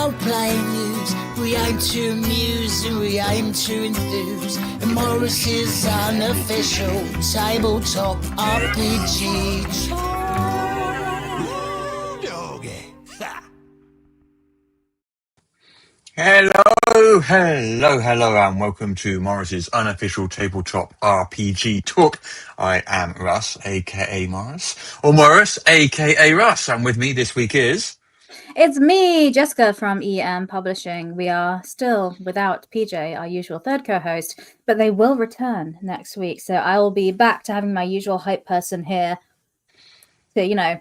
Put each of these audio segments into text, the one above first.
role-playing news. We aim to amuse and we aim to enthuse. And Morrus's Unofficial Tabletop RPG. Hello, and welcome to Morrus's Unofficial Tabletop RPG Talk. I am Russ, aka Morrus, or Morrus, aka Russ, and with me this week is... It's me, Jessica from EM Publishing. We are still without PJ, our usual third co-host, but they will return next week, so I will be back to having my usual hype person here to, you know...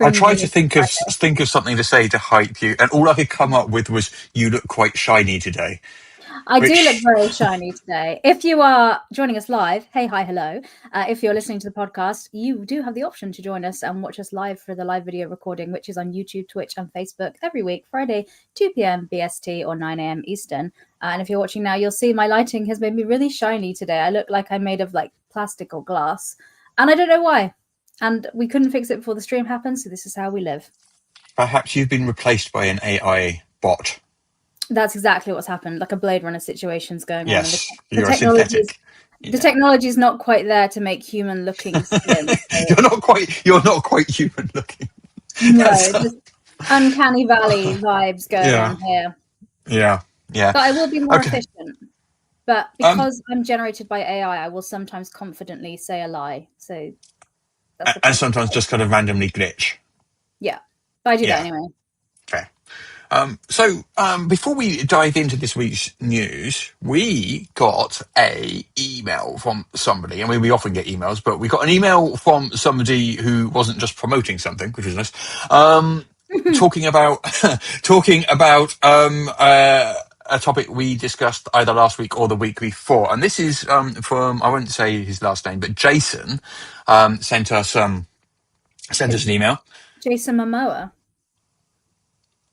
I tried to think of something to say to hype you, and all I could come up with was, you look quite shiny today. I do look very shiny today. If you are joining us live, hey, hi, hello. If you're listening to the podcast, you do have the option to join us and watch us live for the live video recording, which is on YouTube, Twitch, and Facebook every week, Friday, 2 p.m. BST or 9 a.m. Eastern. And if you're watching now, you'll see my lighting has made me really shiny today. I look like I'm made of like plastic or glass, and I don't know why. And we couldn't fix it before the stream happened, so this is how we live. Perhaps you've been replaced by an AI bot. That's exactly what's happened. Like a Blade Runner situation's going on. Yes, you're synthetic. The technology is not quite there to make human-looking skin. So. You're not quite human-looking. No, just uncanny valley vibes going on here. Yeah. But I will be more efficient. But because I'm generated by AI, I will sometimes confidently say a lie. So. And sometimes just kind of randomly glitch. Yeah, but I do that anyway. Fair. So before we dive into this week's news, we got a email from somebody. I mean, we often get emails, but we got an email from somebody who wasn't just promoting something, which was nice. Talking about a topic we discussed either last week or the week before, and this is from, I won't say his last name, but Jason sent us an email. Jason Momoa.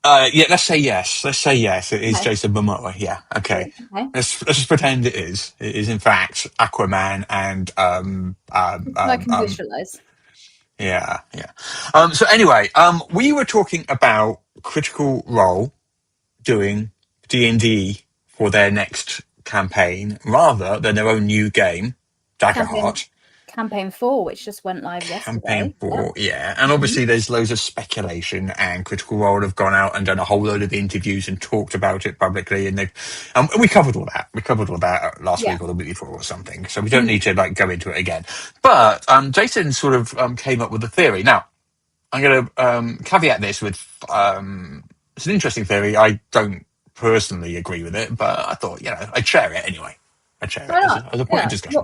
Let's say yes. It is Jason Momoa. Yeah. Okay. Let's just pretend it is. It is in fact Aquaman and I can visualize. Yeah. So anyway, we were talking about Critical Role doing D&D for their next campaign rather than their own new game, Daggerheart. Campaign 4, which just went live yesterday. Campaign 4, yeah. And obviously there's loads of speculation, and Critical Role have gone out and done a whole load of interviews and talked about it publicly, and we covered all that. We covered all that last week or the week before or something, so we don't need to go into it again. But Jason sort of came up with a theory. Now, I'm going to caveat this with it's an interesting theory. I don't personally agree with it, but I thought, I'd share it anyway. I'd share it as a point of discussion.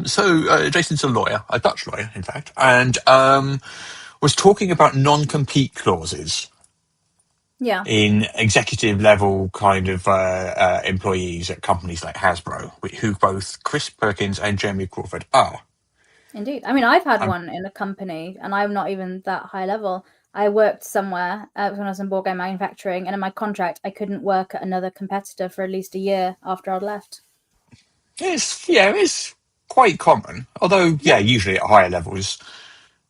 So Jason's a lawyer, a Dutch lawyer, in fact, and was talking about non-compete clauses in executive level kind of employees at companies like Hasbro, who both Chris Perkins and Jeremy Crawford are. Indeed. I mean, I've had one in a company, and I'm not even that high level. I worked somewhere when I was in board game manufacturing, and in my contract, I couldn't work at another competitor for at least a year after I'd left. It's quite common. Although, usually at higher levels.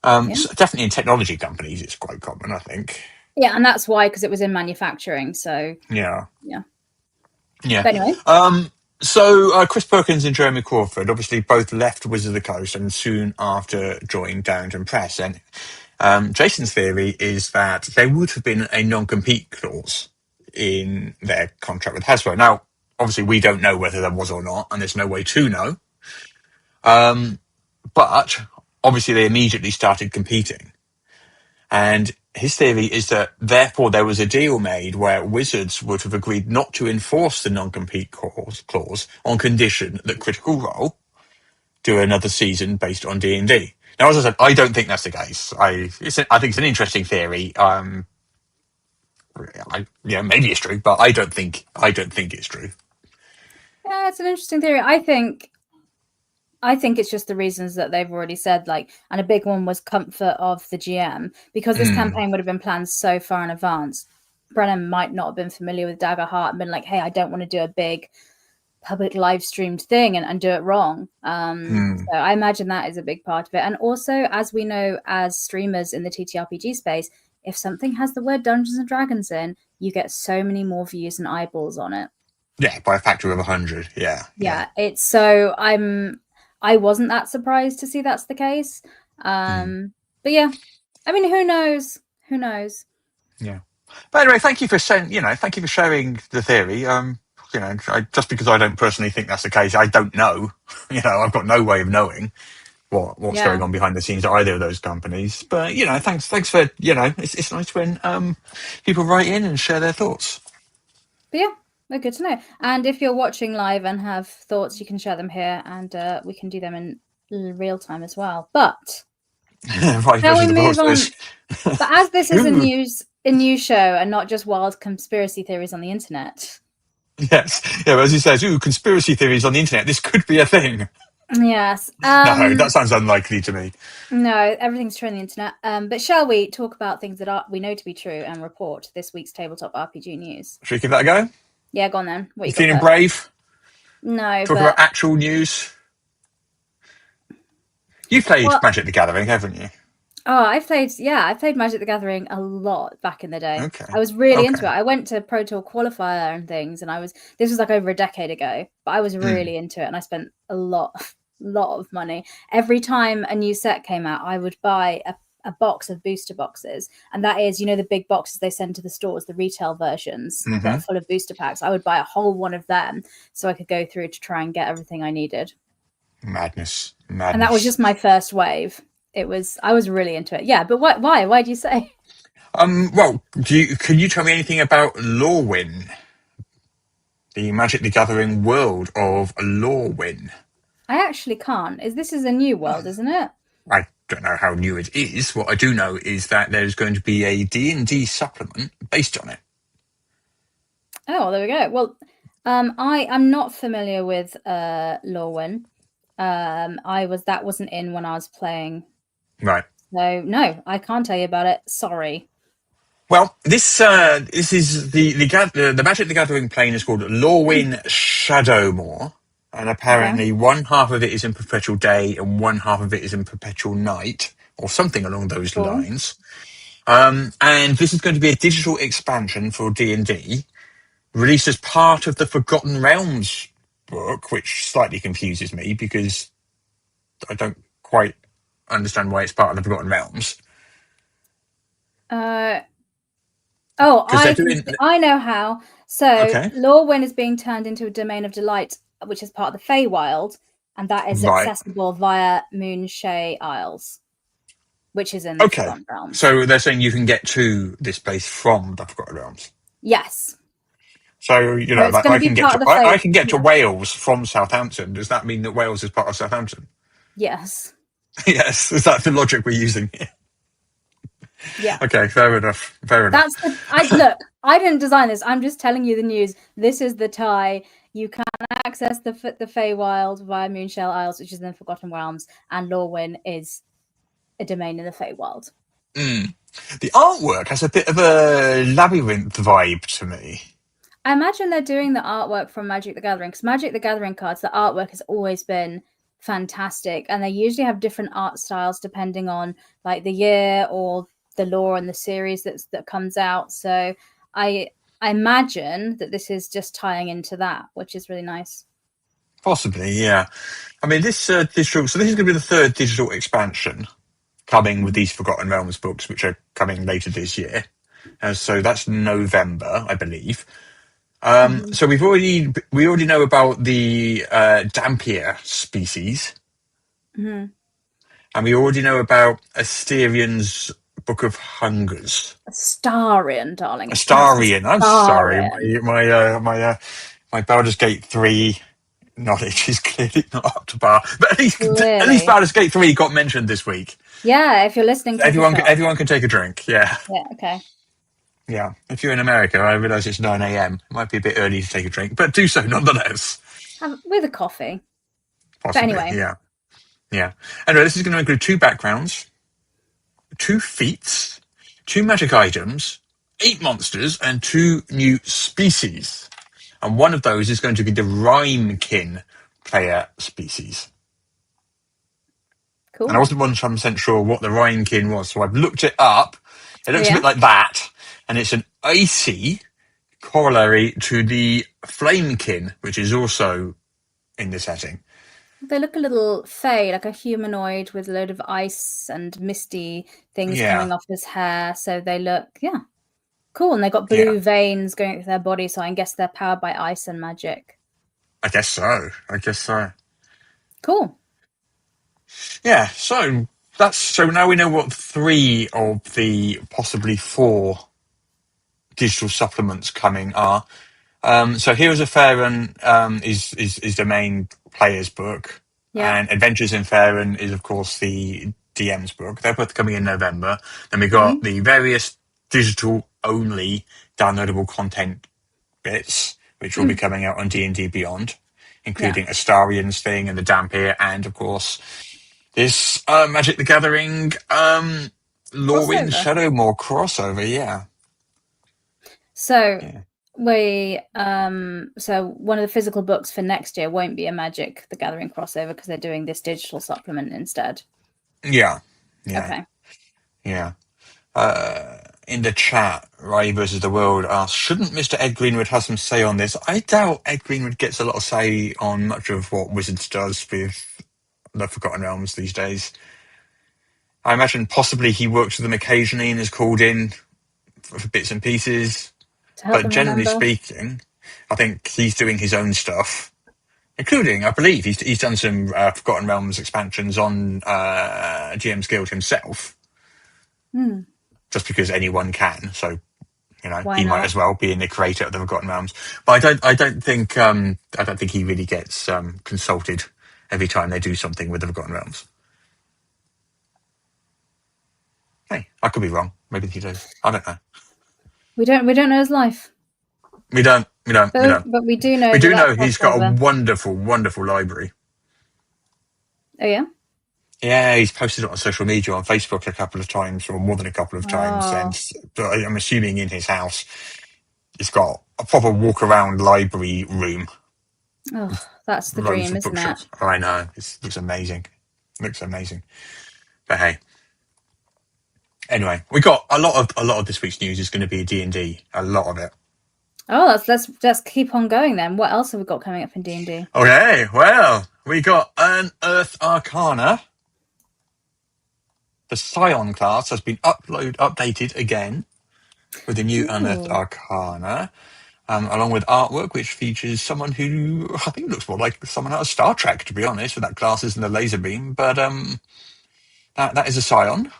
So definitely in technology companies, it's quite common, I think. Yeah, and that's why, because it was in manufacturing, so... Yeah. But anyway... So Chris Perkins and Jeremy Crawford obviously both left Wizards of the Coast and soon after joined Downton Press. And Jason's theory is that there would have been a non-compete clause in their contract with Hasbro. Now, obviously, we don't know whether there was or not, and there's no way to know. But obviously, they immediately started competing. And his theory is that, therefore, there was a deal made where Wizards would have agreed not to enforce the non-compete clause on condition that Critical Role do another season based on D&D. Now, as I said, I don't think that's the case. I think it's an interesting theory. Maybe it's true, but I don't think it's true. Yeah, it's an interesting theory. I think it's just the reasons that they've already said, and a big one was comfort of the GM, because this campaign would have been planned so far in advance. Brennan might not have been familiar with Daggerheart and been like, hey, I don't want to do a big public live streamed thing and do it wrong. So I imagine that is a big part of it. And also, as we know, as streamers in the TTRPG space, if something has the word Dungeons and Dragons in, you get so many more views and eyeballs on it. Yeah, by a factor of 100. Yeah. It's so I wasn't that surprised to see that's the case. But yeah, I mean, who knows? Yeah. But anyway, thank you for sharing the theory. Just because I don't personally think that's the case, I don't know. I've got no way of knowing what's going on behind the scenes at either of those companies. But thanks for it's nice when people write in and share their thoughts. But yeah, they're good to know. And if you're watching live and have thoughts, you can share them here, and we can do them in real time as well. But shall we move on? But as this is a news show and not just wild conspiracy theories on the internet. Yes, yeah. As he says, conspiracy theories on the internet. This could be a thing. Yes. No, that sounds unlikely to me. No, everything's true on the internet. But shall we talk about things that we know to be true and report this week's tabletop RPG news? Should we give that a go? Yeah, go on then. You feeling brave? No. Talk about actual news. You played Magic the Gathering, haven't you? Oh, I played Magic the Gathering a lot back in the day. Okay. I was really into it. I went to Pro Tour Qualifier and things, and this was like over a decade ago, but I was really into it, and I spent a lot of money. Every time a new set came out, I would buy a box of booster boxes, and that is, the big boxes they send to the stores, the retail versions that are full of booster packs. I would buy a whole one of them so I could go through to try and get everything I needed. Madness. And that was just my first wave. I was really into it. Yeah, but why? Why'd you say? Well, can you tell me anything about Lorwyn? The Magic the Gathering world of Lorwyn. I actually can't. This is a new world, isn't it? I don't know how new it is. What I do know is that there's going to be a D&D supplement based on it. Oh, there we go. Well, I'm not familiar with Lorwyn. That wasn't in when I was playing. Right. So no, I can't tell you about it. Sorry. Well, this is the Magic the Gathering plane is called Lorwyn Shadowmoor, and apparently one half of it is in perpetual day and one half of it is in perpetual night, or something along those lines. And this is going to be a digital expansion for D&D, released as part of the Forgotten Realms book, which slightly confuses me because I don't quite understand why it's part of the Forgotten Realms. I know how. So Lorwyn is being turned into a domain of delight, which is part of the Feywild, and that is accessible via Moonshae Isles, which is in the Forgotten Realms. So they're saying you can get to this place from the Forgotten Realms. Yes. So I can get to Wales from Southampton. Does that mean that Wales is part of Southampton? Yes. Yes. Is that the logic we're using here? Yeah. Okay. Fair enough. Look, I didn't design this. I'm just telling you the news. This is the tie. You can access the Feywild via Moonshae Isles, which is in the Forgotten Realms, and Lorwyn is a domain in the Feywild. The artwork has a bit of a labyrinth vibe to me. I imagine they're doing the artwork from Magic the Gathering, because Magic the Gathering cards, the artwork has always been fantastic, and they usually have different art styles depending on like the year or the lore and the series that comes out. So I imagine that this is just tying into that, which is really nice. Possibly, yeah. I mean, this digital. So this is going to be the third digital expansion coming with these Forgotten Realms books, which are coming later this year. So that's November, I believe. So we already know about the Dampier species, and we already know about Asterian's Book of Hungers. Astarion, darling. Astarion. I'm sorry, my Baldur's Gate 3 knowledge is clearly not up to par, but at least Baldur's Gate 3 got mentioned this week. Yeah, if you're listening, everyone can take a drink. Yeah. Yeah. Okay. Yeah, if you're in America, I realise it's 9 a.m. It might be a bit early to take a drink, but do so nonetheless. With a coffee. Possibly, but anyway. Yeah. Anyway, this is going to include 2 backgrounds, 2 feats, 2 magic items, 8 monsters, and 2 new species. And one of those is going to be the Rhymekin player species. Cool. And I wasn't 100% sure what the Rhymekin was, so I've looked it up. It looks a bit like that, and it's an icy corollary to the Flamekin, which is also in the setting. They look a little fey, like a humanoid with a load of ice and misty things coming off his hair. So they look, cool. And they've got blue veins going through their body, so I guess they're powered by ice and magic. I guess so. Cool. Yeah, so now we know what 3 of the possibly 4 digital supplements coming are. So Heroes of Faerun is the main player's book, and Adventures in Faerun is of course the DM's book. They're both coming in November. Then we got the various digital only downloadable content bits, which will be coming out on D&D Beyond, including Astarian's thing and the Dampier, and of course this Magic the Gathering Lorwyn Shadowmoor crossover. So so one of the physical books for next year won't be a Magic the Gathering crossover because they're doing this digital supplement instead. Okay. In the chat, Rai versus the World asks, shouldn't Mr. Ed Greenwood have some say on this? I doubt Ed Greenwood gets a lot of say on much of what Wizards does with the Forgotten Realms these days. I imagine possibly he works with them occasionally and is called in for bits and pieces. But generally speaking, I think he's doing his own stuff, including, I believe, he's done some Forgotten Realms expansions on GM's Guild himself. Just because anyone can, so he might as well be in the creator of the Forgotten Realms. But I don't think he really gets consulted every time they do something with the Forgotten Realms. Hey, I could be wrong. Maybe he does. I don't know. We don't know his life. We don't. But we do know. We do know he's got a wonderful, wonderful library. Oh yeah. Yeah, he's posted it on social media, on Facebook a couple of times, or more than a couple of times. And I'm assuming in his house, he's got a proper walk-around library room. Oh, that's the dream, isn't it? I know. It looks amazing. But hey. Anyway, we got a lot of this week's news is going to be D&D. A lot of it. Oh, let's keep on going then. What else have we got coming up in D&D? Okay, well, we got Unearthed Arcana. The Psion class has been updated again with the new Unearthed Arcana, along with artwork which features someone who I think looks more like someone out of Star Trek, to be honest, with that glasses and the laser beam. But that is a Psion.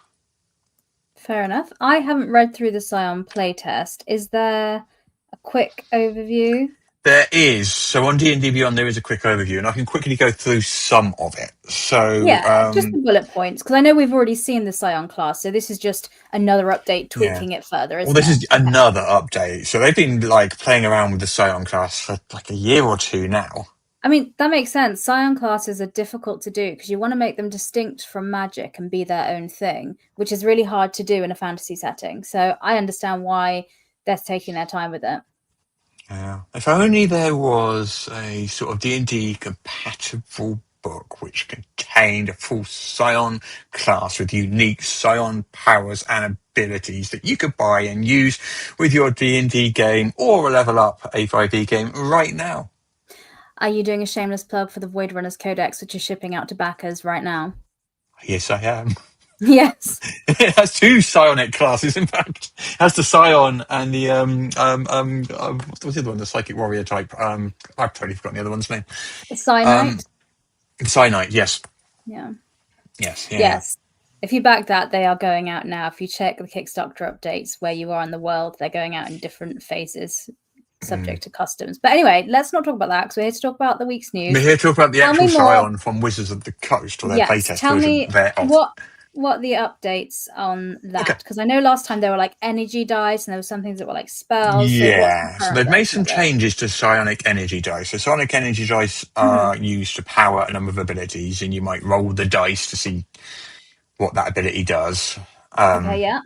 Fair enough. I haven't read through the Psion playtest. Is there a quick overview? There is. So on D&D Beyond, there is a quick overview, and I can quickly go through some of it. So just the bullet points, because I know we've already seen the Psion class, so this is just another update tweaking it further. Well, this is another update. So they've been playing around with the Psion class for a year or two now. I mean, that makes sense. Psion classes are difficult to do because you want to make them distinct from magic and be their own thing, which is really hard to do in a fantasy setting. So I understand why they're taking their time with it. Yeah. If only there was a sort of D&D compatible book which contained a full Psion class with unique Psion powers and abilities that you could buy and use with your D&D game or a level up A5e game right now. Are you doing a shameless plug for the Void Runners Codex, which is shipping out to backers right now? Yes, I am. Yes. It has 2 psionic classes, in fact. It has the Psion and the what's the other one? The Psychic Warrior type. I've totally forgotten the other one's name. The Cyanite? Cyanite, yes. Yeah. Yes. If you back that, they are going out now. If you check the Kickstarter updates where you are in the world, they're going out in different phases, subject to customs. But anyway, let's not talk about that because we're here to talk about the week's news. We're here to talk about the actual Psion from Wizards of the Coast, or their playtest tell version me thereof. What the updates on that, because I know last time they were like energy dice and there were some things that were like spells. So they've made some changes to psionic energy dice. So psionic energy dice are used to power a number of abilities, and you might roll the dice to see what that ability does. And the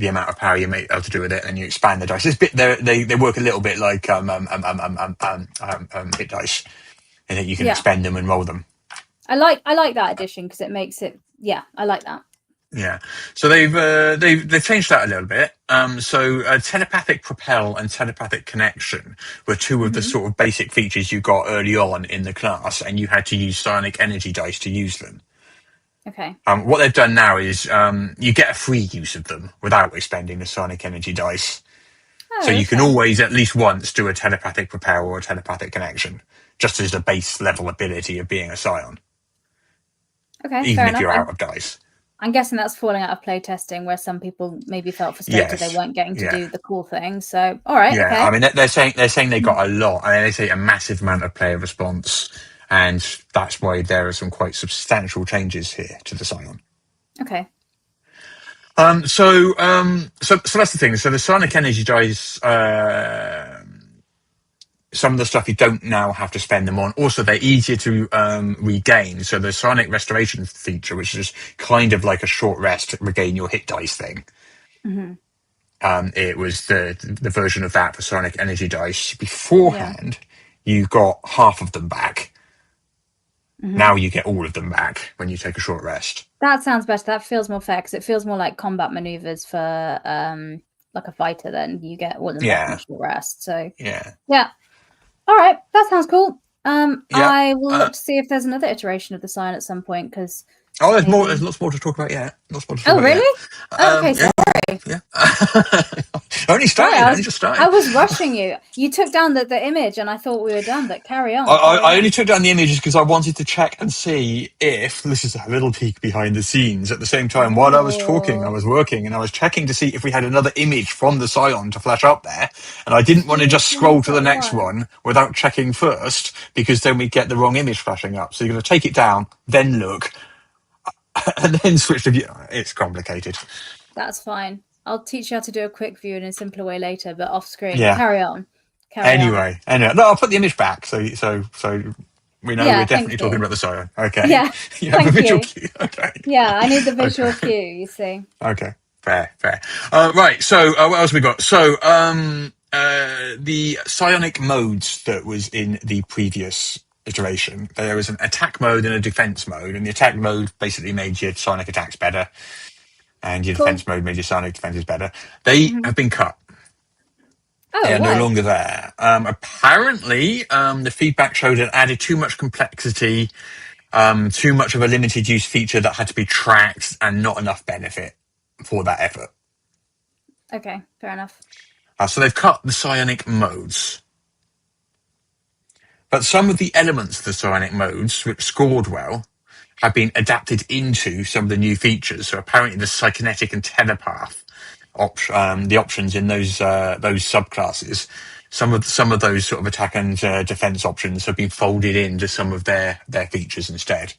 amount of power you may be able to do with it, and you expand the dice. This bit they work a little bit like hit dice, in that you can expend them and roll them. I like that addition because it makes it. Yeah, I like that. Yeah, so they've changed that a little bit. So telepathic propel and telepathic connection were two of the sort of basic features you got early on in the class, and you had to use psionic energy dice to use them. Okay. What they've done now is you get a free use of them without expending the psionic energy dice. Oh, So you can okay. always at least once do a telepathic propel or a telepathic connection, just as the base level ability of being a scion. Okay, Even fair if enough. you're out of dice. I'm guessing that's falling out of playtesting, where some people maybe felt frustrated they weren't getting to do the cool thing. So, all right, yeah. okay. I mean, they're saying they got a lot. I mean, they say a massive amount of player response, and that's why there are some quite substantial changes here to the Scion. Okay. So that's the thing. So the psionic energy dice. Some of the stuff you don't now have to spend them on. Also, they're easier to regain. So the psionic restoration feature, which is kind of like a short rest to regain your hit dice thing. It was the version of that for psionic energy dice. Beforehand, you got half of them back. Now you get all of them back when you take a short rest. That sounds better. That feels more fair, because it feels more like combat maneuvers for like a fighter. Then you get all of them back in a short rest. So yeah. All right, that sounds cool. I will look to see if there's another iteration of the Scion at some point, because there's more. There's lots more to talk about. Yeah, lots more to talk about. Really? Okay, sorry. Yeah. Only just started. I was rushing you. You took down the image, and I thought we were done. But carry on. I only took down the images because I wanted to check and see if this is a little peek behind the scenes. At the same time, while I was talking, I was working, and I was checking to see if we had another image from the Scion to flash up there. And I didn't want to just scroll to the next one without checking first, because then we get the wrong image flashing up. So you're going to take it down, then look, and then switch to view. It's complicated. That's fine. I'll teach you how to do a quick view in a simpler way later, but off screen. Yeah. Carry on. Anyway, no, I'll put the image back so we know we're definitely talking about the Scion. Okay. Yeah. You have a visual cue. Okay. Yeah, I need the visual cue, you see. Okay. Fair. Right. So what else we got? So the psionic modes that was in the previous iteration. There was an attack mode and a defense mode, and the attack mode basically made your psionic attacks better, and your defense mode made your psionic defenses better. They have been cut. They are no longer there. Apparently, the feedback showed it added too much complexity, too much of a limited use feature that had to be tracked, and not enough benefit for that effort. Okay, fair enough. So they've cut the psionic modes. But some of the elements of the psionic modes, which scored well, have been adapted into some of the new features. So apparently the psychonetic and telepath the options in those subclasses, some of those sort of attack and defense options have been folded into some of their features instead.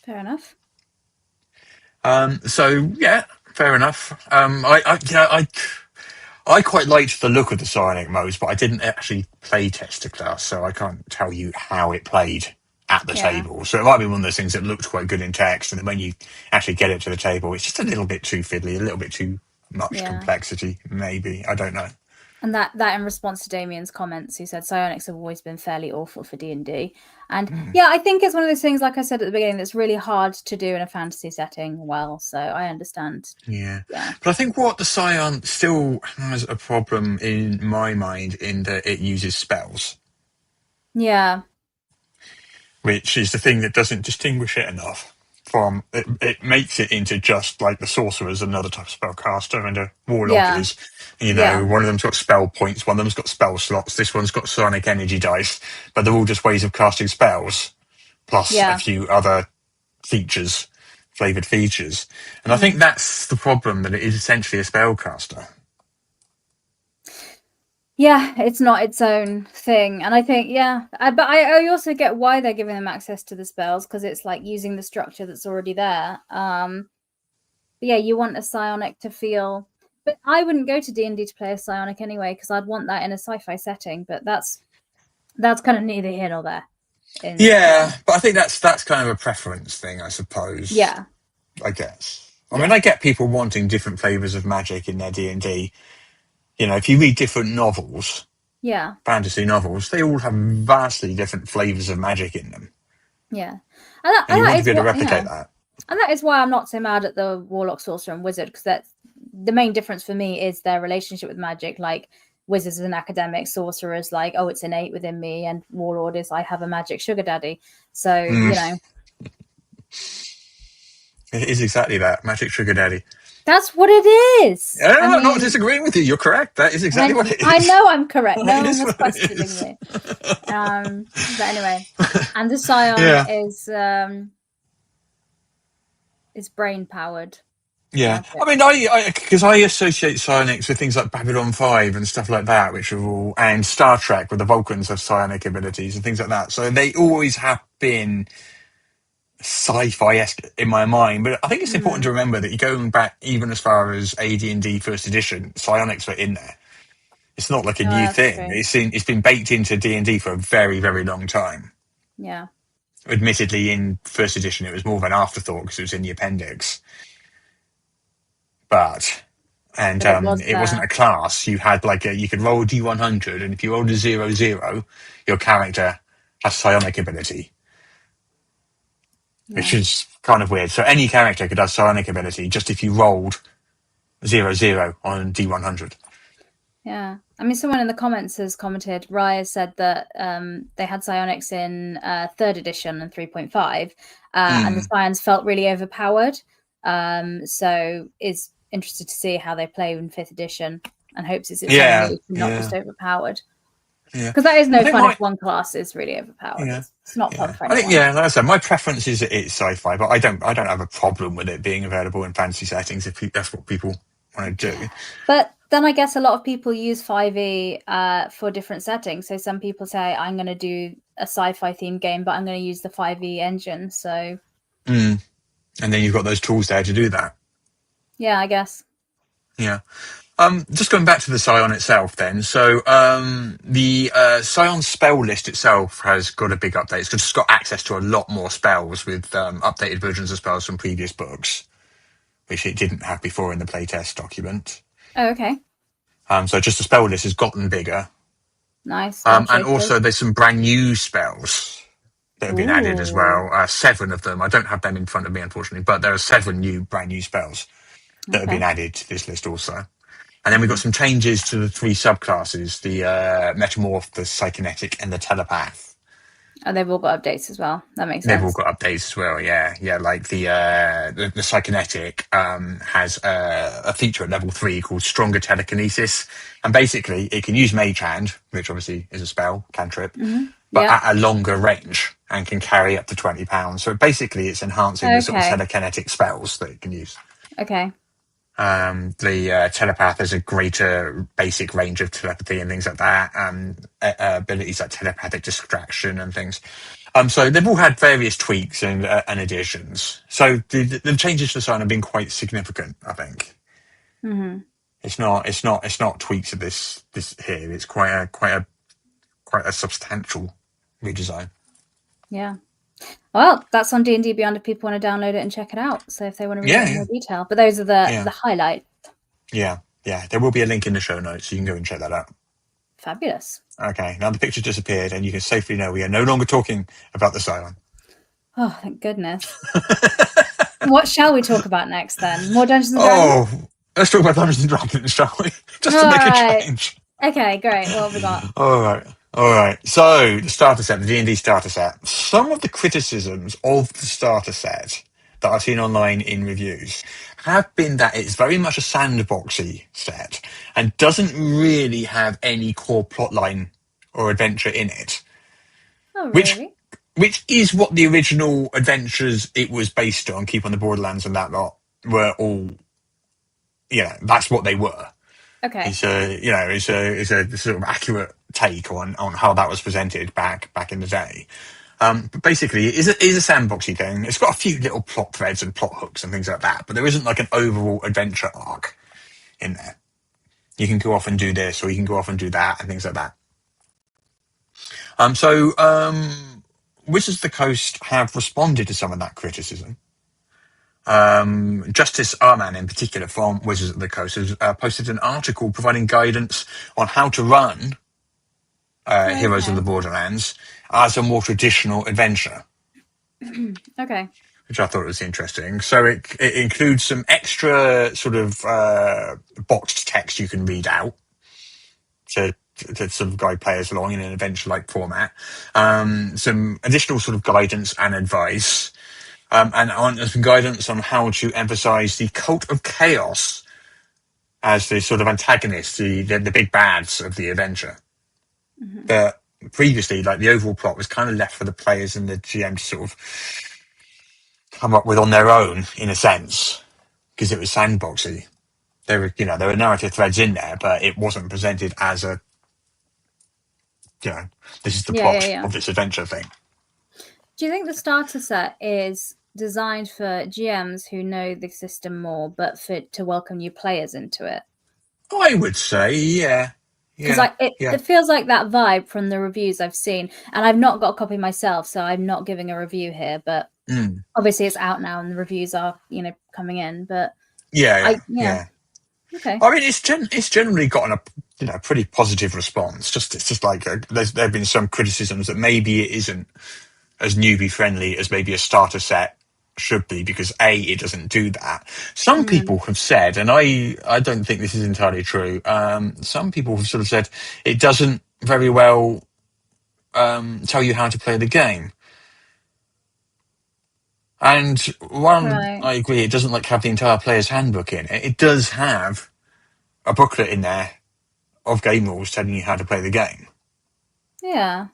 Fair enough. So yeah, fair enough. I quite liked the look of the psionic modes, but I didn't actually play test the class, so I can't tell you how it played at the table. So it might be one of those things that looked quite good in text, and then when you actually get it to the table, it's just a little bit too fiddly, a little bit too much complexity, maybe. I don't know. And that in response to Damien's comments, he said psionics have always been fairly awful for D&D. And yeah, I think it's one of those things, like I said at the beginning, that's really hard to do in a fantasy setting well. So I understand. Yeah. But I think what the Scion still has a problem in my mind in that it uses spells. Yeah. Which is the thing that doesn't distinguish it enough from it makes it into just like the sorcerer's another type of spellcaster and a warlock is. One of them's got spell points, one of them's got spell slots, this one's got psionic energy dice, but they're all just ways of casting spells, plus a few other features, flavoured features. And I think that's the problem, that it is essentially a spellcaster. Yeah, it's not its own thing. And I think, but I also get why they're giving them access to the spells, because it's like using the structure that's already there. But yeah, you want a psionic to feel... But I wouldn't go to D&D to play a psionic anyway, because I'd want that in a sci-fi setting. But that's kind of neither here nor there. But I think that's kind of a preference thing, I suppose. Yeah. I guess. I mean, I get people wanting different flavours of magic in their D&D. If you read different novels, fantasy novels, they all have vastly different flavours of magic in them. Yeah. And you want to be able to replicate that. And that is why I'm not so mad at the Warlock, Sorcerer, and Wizard, because that's the main difference for me is their relationship with magic. Like Wizards is an academic, Sorcerer's like, oh, it's innate within me, and Warlord is I have a magic sugar daddy. So you know, it is exactly that, magic sugar daddy. that's what it is. I'm not disagreeing with you. You're correct. That is exactly what it is. I know I'm correct. No one was what questioning me. But anyway, and the Psion is brain powered. Yeah, I mean, because I associate psionics with things like Babylon 5 and stuff like that, which are all, and Star Trek, where the Vulcans have psionic abilities and things like that. So they always have been sci-fi-esque in my mind. But I think it's important to remember that you're going back even as far as AD&D first edition, psionics were in there. It's not like a new thing. True. It's been baked into D&D for a very, very long time. Yeah. Admittedly, in first edition, it was more of an afterthought because it was in the appendix. But it wasn't a class. You had you could roll a D100, and if you rolled a 0/0, your character has psionic ability, which is kind of weird. So any character could have psionic ability just if you rolled 0/0 on D100. Yeah, I mean, someone in the comments has commented. Raya said that they had psionics in 3rd edition and 3.5, and the scions felt really overpowered. So is interested to see how they play in 5th edition, and hopes it's not just overpowered. Yeah, because that is no fun if one class is really overpowered. Yeah. It's not fun for anyone. Like I said, my preference is that it's sci-fi, but I don't have a problem with it being available in fantasy settings if that's what people want to do. But then I guess a lot of people use 5e for different settings. So some people say, I'm going to do a sci-fi themed game, but I'm going to use the 5e engine. So, and then you've got those tools there to do that. Yeah, I guess. Yeah. Just going back to the Psion itself then. So the Psion spell list itself has got a big update. It's just got access to a lot more spells with updated versions of spells from previous books, which it didn't have before in the playtest document. Oh, okay. So just the spell list has gotten bigger. Nice. And also there's some brand new spells that have been added as well. 7 of them. I don't have them in front of me, unfortunately, but there are 7 brand new spells that have been added to this list also. And then we've got some changes to the 3 subclasses, the Metamorph, the Psychonetic, and the Telepath. Oh, they've all got updates as well. That makes sense. They've all got updates as well, yeah. Yeah, like the Psychonetic has a feature at level 3 called Stronger Telekinesis. And basically, it can use Mage Hand, which obviously is a spell, cantrip, but at a longer range and can carry up to 20 pounds. So basically, it's enhancing the sort of telekinetic spells that it can use. Okay. The Telepath has a greater basic range of telepathy and things like that, abilities like telepathic distraction and things. So they've all had various tweaks and additions. So the changes to the Psion have been quite significant, I think. Mm-hmm. It's not tweaks of this here. It's quite a substantial redesign. Yeah. Well, that's on D&D Beyond if people want to download it and check it out. So if they want to read it in more detail. But those are the highlights. Yeah. There will be a link in the show notes, so you can go and check that out. Fabulous. Okay, now the picture disappeared, and you can safely know we are no longer talking about the Psion. Oh, thank goodness. What shall we talk about next, then? More Dungeons & Dragons? Oh, let's talk about Dungeons & Dragons, shall we? Just to make a change. Okay, great. What have we got? All right. So the starter set, the D&D starter set. Some of the criticisms of the starter set that I've seen online in reviews have been that it's very much a sandboxy set and doesn't really have any core plotline or adventure in it. Oh, really? Which is what the original adventures it was based on, Keep on the Borderlands and that lot, were all, that's what they were. Okay. It's a sort of accurate take on how that was presented back in the day. But basically, it is a sandboxy thing. It's got a few little plot threads and plot hooks and things like that, but there isn't like an overall adventure arc in there. You can go off and do this, or you can go off and do that, and things like that. Wizards of the Coast have responded to some of that criticism. Justice Arman, in particular, from Wizards of the Coast, has posted an article providing guidance on how to run Heroes of the Borderlands as a more traditional adventure. Okay. which I thought was interesting. So it includes some extra sort of boxed text you can read out to sort of guide players along in an adventure-like format. Some additional sort of guidance and advice, and some guidance on how to emphasize the cult of chaos as the sort of antagonist, the big bads of the adventure. But previously, like, the overall plot was kind of left for the players and the GM to sort of come up with on their own, in a sense, because it was sandboxy. There were narrative threads in there, but it wasn't presented as a, this is the plot of this adventure thing. Do you think the starter set is designed for GMs who know the system more, but to welcome new players into it? I would say, yeah. Because it feels like that vibe from the reviews I've seen, and I've not got a copy myself, so I'm not giving a review here. But obviously, it's out now, and the reviews are coming in. But yeah. Okay. I mean, it's generally gotten a pretty positive response. It's just like there have been some criticisms that maybe it isn't as newbie friendly as maybe a starter set should be, because it doesn't do that. Some people have said, and I don't think this is entirely true, some people have sort of said it doesn't very well tell you how to play the game. And I agree, it doesn't have the entire player's handbook in it. It does have a booklet in there of game rules telling you how to play the game. Yeah.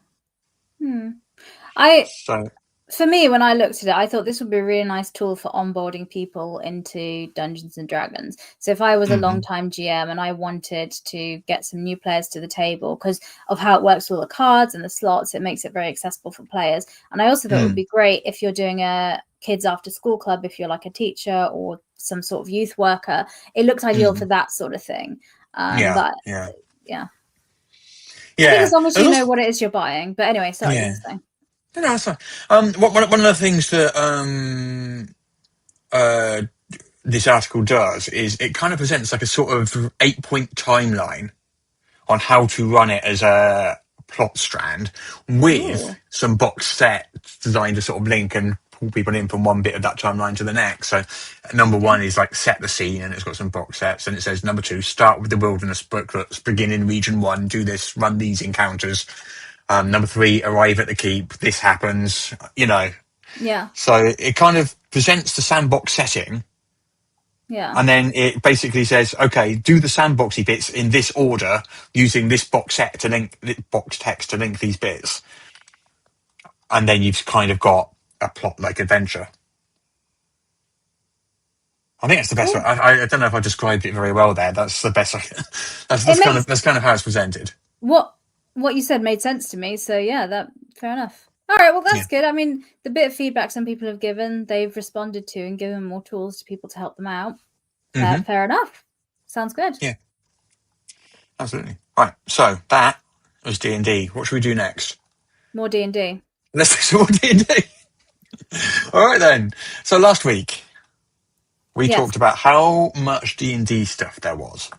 For me, when I looked at it, I thought this would be a really nice tool for onboarding people into Dungeons and Dragons. So if I was a long-time GM and I wanted to get some new players to the table because of how it works with all the cards and the slots, it makes it very accessible for players. And I also thought it would be great if you're doing a kids after school club, if you're like a teacher or some sort of youth worker. It looks ideal for that sort of thing. Yeah. I think as long as you know what it is you're buying. But anyway, sorry. No, that's fine. One of the things that this article does is it kind of presents like a sort of 8-point timeline on how to run it as a plot strand with some box sets designed to sort of link and pull people in from one bit of that timeline to the next. So number 1 is like set the scene, and it's got some box sets, and it says number 2, start with the wilderness booklets, begin in region 1, do this, run these encounters. Number 3, arrive at the keep, this happens, Yeah. So it kind of presents the sandbox setting. Yeah. And then it basically says, okay, do the sandboxy bits in this order using this box set to link, box text to link these bits. And then you've kind of got a plot-like adventure. I think that's the best way. I don't know if I described it very well there. That's the best. That's kind of how it's presented. What you said made sense to me. So yeah, fair enough. All right, well, that's good. I mean, the bit of feedback some people have given, they've responded to and given more tools to people to help them out. Fair enough. Sounds good. Yeah, absolutely. Right, so that was D&D. What should we do next? More D&D. Let's do some more D&D. All right, then. So last week, we talked about how much D&D stuff there was.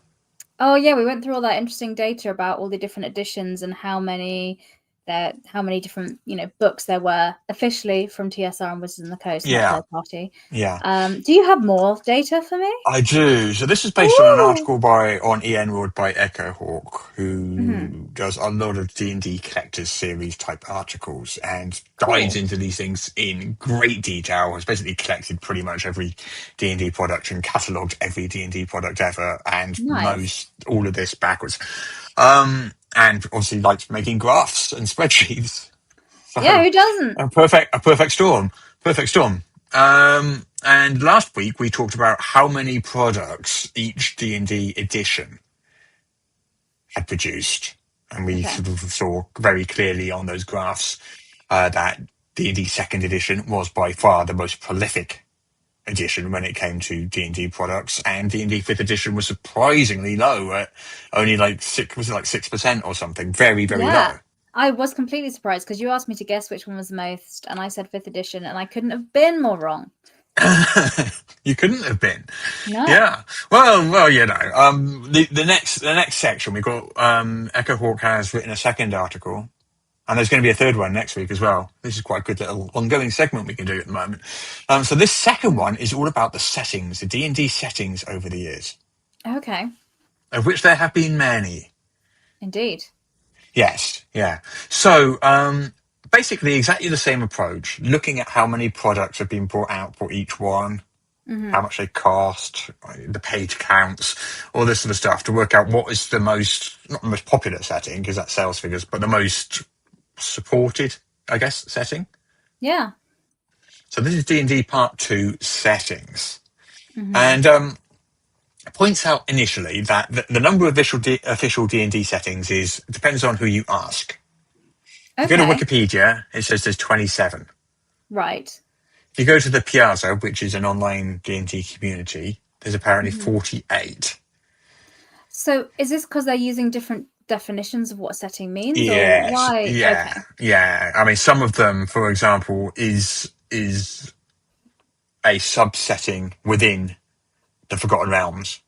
Oh, yeah, we went through all that interesting data about all the different editions and how many different books there were officially from TSR and Wizards of the Coast, not third party. Yeah. Do you have more data for me? I do. So this is based on an article on EN World by Echo Hawk, who does a lot of D&D collectors series type articles and dives into these things in great detail. Has basically collected pretty much every D&D product and catalogued every D&D product ever, and knows all of this backwards. And obviously likes making graphs and spreadsheets. So who doesn't? A perfect storm. And last week we talked about how many products each D&D edition had produced. And we sort of saw very clearly on those graphs that D&D second edition was by far the most prolific edition when it came to D&D products, and D&D 5th edition was surprisingly low at only like 6% or something. Very, very low. I was completely surprised because you asked me to guess which one was the most, and I said 5th edition, and I couldn't have been more wrong. You couldn't have been. No. Yeah. Well, the next section we got, Echo Hawk has written a second article And there's going to be a third one next week as well. This is quite a good little ongoing segment we can do at the moment. So this second one is all about the settings, the D&D settings over the years. Okay. Of which there have been many. Indeed. Yes, yeah. So basically exactly the same approach, looking at how many products have been brought out for each one, how much they cost, the page counts, all this sort of stuff to work out what is the most, not the most popular setting, because that's sales figures, but the most supported, I guess, setting. Yeah. So this is D&D Part 2 settings. And it points out initially that the number of official D&D settings depends on who you ask. If you go to Wikipedia, it says there's 27. Right. If you go to the Paizo, which is an online D&D community, there's apparently 48. So is this because they're using different definitions of what setting means? Yes. Or why? Yeah. Okay. Yeah. I mean, some of them, for example, is a subsetting within the Forgotten Realms,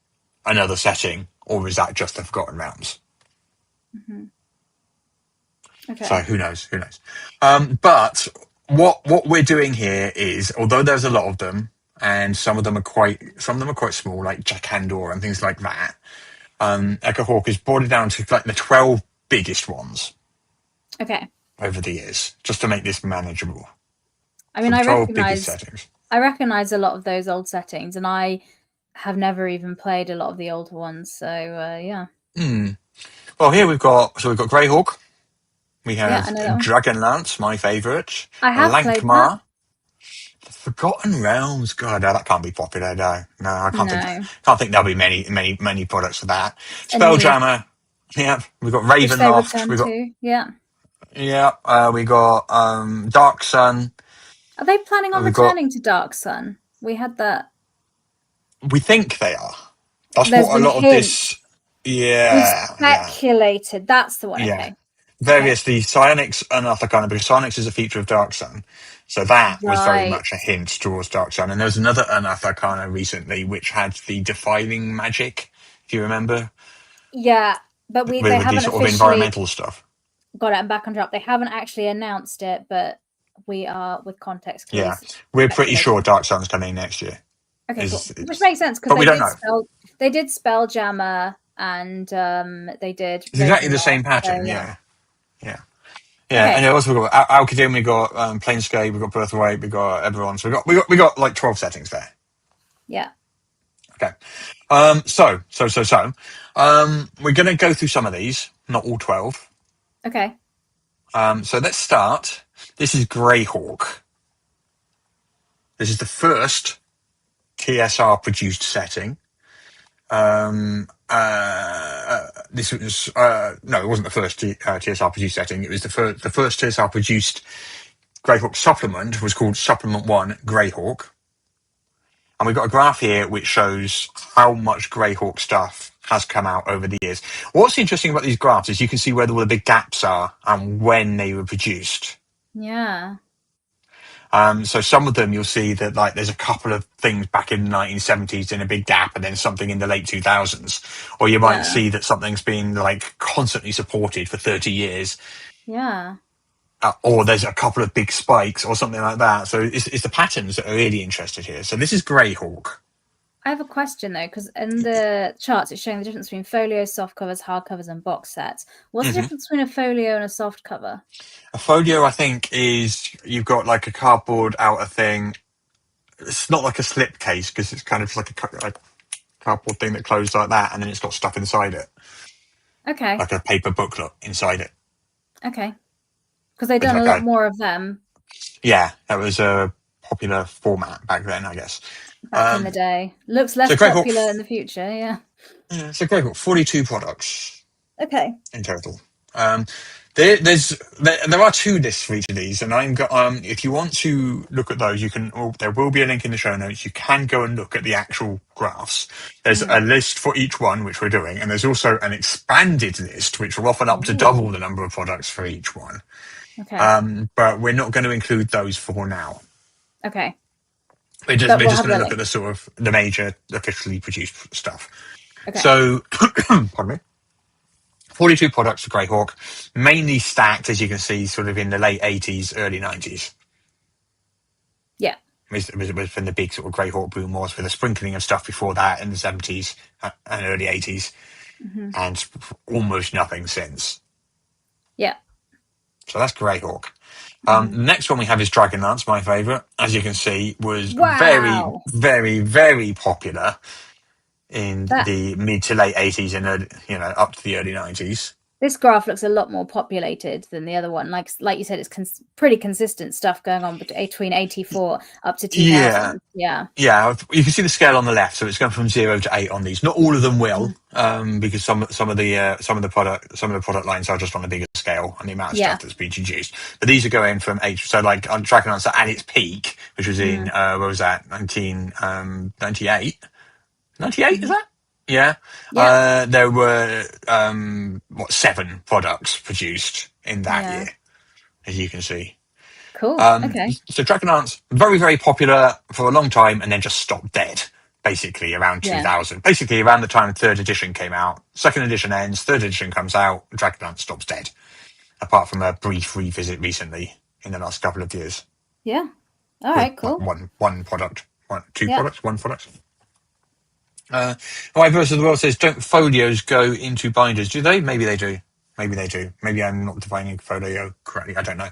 another setting, or is that just the Forgotten Realms? Okay. So who knows? Who knows? But what we're doing here is, although there's a lot of them, and some of them are quite small, like Jackandor and things like that. Echo Hawk is brought it down to like the 12 biggest ones. Okay. Over the years, just to make this manageable. I mean, so I 12 biggest settings. I recognize a lot of those old settings, and I have never even played a lot of the old ones. So yeah. Well, here we've got Greyhawk. We have Yeah, Dragonlance, my favourite. I have played that. The Forgotten Realms. God, no, that can't be popular. No, I can't think there'll be many products for that. Spelljammer. Yeah, we've got Ravenloft. We've got we got Dark Sun. Are they planning on returning to Dark Sun? We had that. We think they are. That's what a lot of this. Yeah. We speculated. That's the one. Yeah. Okay. The Psionics and Arcana, because Psionics is a feature of Dark Sun. So that was very much a hint towards Dark Sun. And there was another Unearthed Arcana recently, which had the Defiling Magic, if you remember. Yeah, but they haven't sort of environmental stuff. Got it. I'm back on track. They haven't actually announced it, but we are with context clues. Yeah, we're pretty sure Dark Sun's coming next year. Okay, cool. Which makes sense because they did Spelljammer and they did. It's exactly the same pattern. Yeah. And also we've got Alkadim, we got Planescape, we got Birthright, we got Eberron. So we got like 12 settings there. Yeah. Okay. So we're going to go through some of these, not all 12. Okay. So let's start. This is Greyhawk. This is the first TSR produced setting. This was no, it wasn't the first TSR produced setting. It was the first TSR produced Greyhawk supplement. Was called Supplement 1 Greyhawk, and we've got a graph here which shows how much Greyhawk stuff has come out over the years. What's interesting about these graphs is you can see where the big gaps are and when they were produced. Yeah. So some of them you'll see that like there's a couple of things back in the 1970s in a big gap and then something in the late 2000s, or you might see that something's been like constantly supported for 30 years. Yeah. Or there's a couple of big spikes or something like that. So it's the patterns that are really interested here. So this is Greyhawk. I have a question though, because in the charts it's showing the difference between folios, soft covers, hard covers, and box sets. What's the difference between a folio and a soft cover? A folio, I think, is you've got like a cardboard outer thing. It's not like a slip case because it's kind of like a cardboard thing that closes like that, and then it's got stuff inside it. Okay. Like a paper booklet inside it. Okay. Because they've done a lot more of them. Yeah, that was a popular format back then, I guess. Back in the day. Looks less popular in the future, yeah. So Greyhawk, 42 products. Okay. In total. There are two lists for each of these, and if you want to look at those, you can. There will be a link in the show notes. You can go and look at the actual graphs. There's a list for each one, which we're doing, and there's also an expanded list, which will often up to double the number of products for each one. Okay. But we're not going to include those for now. Okay. We're just going to look at the sort of the major officially produced stuff. Okay. So, pardon me. 42 products for Greyhawk, mainly stacked, as you can see, sort of in the late 80s, early 90s. Yeah. Was when the big sort of Greyhawk boom was, with a sprinkling of stuff before that in the 70s and early 80s, and almost nothing since. Yeah. So that's Greyhawk. The next one we have is Dragonlance, my favourite. As you can see, was very, Wow. very, very popular in That- the mid to late 80s and up to the early 90s. This graph looks a lot more populated than the other one. Like you said, it's pretty consistent stuff going on between 84 up to 2000. Yeah, you can see the scale on the left, so it's going from 0 to 8 on these. Not all of them will, because some of the product lines are just on a bigger scale and the amount of stuff that's been introduced. But these are going from 8. So like on Dragonlance at its peak, which was in what was that, 1998? 98 is that? Yeah. There were 7 products produced in that year, as you can see. Cool. Okay. So Dragonlance, very, very popular for a long time and then just stopped dead, basically around 2000. Basically around the time 3rd edition came out. 2nd edition ends, 3rd edition comes out, Dragonlance stops dead. Apart from a brief revisit recently in the last couple of years. Yeah. All right, cool. One product. Two products, one product. Why Versus of the World says, don't folios go into binders? Do they? Maybe they do. Maybe I'm not defining folio correctly. I don't know.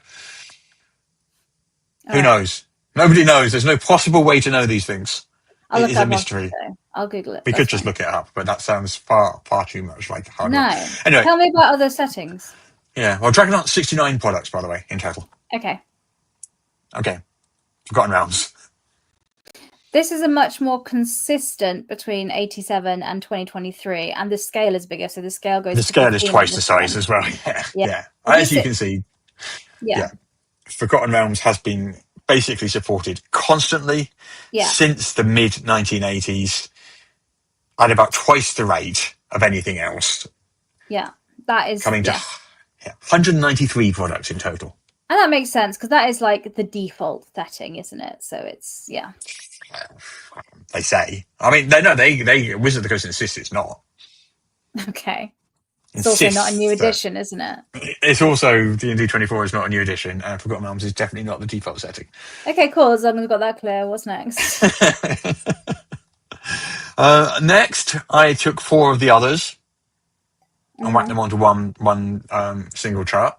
Who knows? Nobody knows. There's no possible way to know these things. It is a mystery. I'll Google it. We could just look it up, but that sounds far too much like hard work. No. Anyway, tell me about other settings. Yeah. Well, Dragonlance 69 products, by the way, in total. Okay. Forgotten Realms. This is a much more consistent between 87 and 2023, and the scale is bigger, so the scale goes. The scale is twice the size as well. Yeah. As you can see. Yeah. Forgotten Realms has been basically supported constantly since the mid 1980s at about twice the rate of anything else. Yeah, that is coming to 193 products in total. And that makes sense because that is like the default setting, isn't it? So it's They say. I mean, they Wizard of the Coast insists it's not. Okay. It's also not a new edition, isn't it? It's also D&D 24 is not a new edition, and Forgotten Realms is definitely not the default setting. Okay, cool. As long as we've got that clear, what's next? Next, I took 4 of the others and whacked them onto one single chart.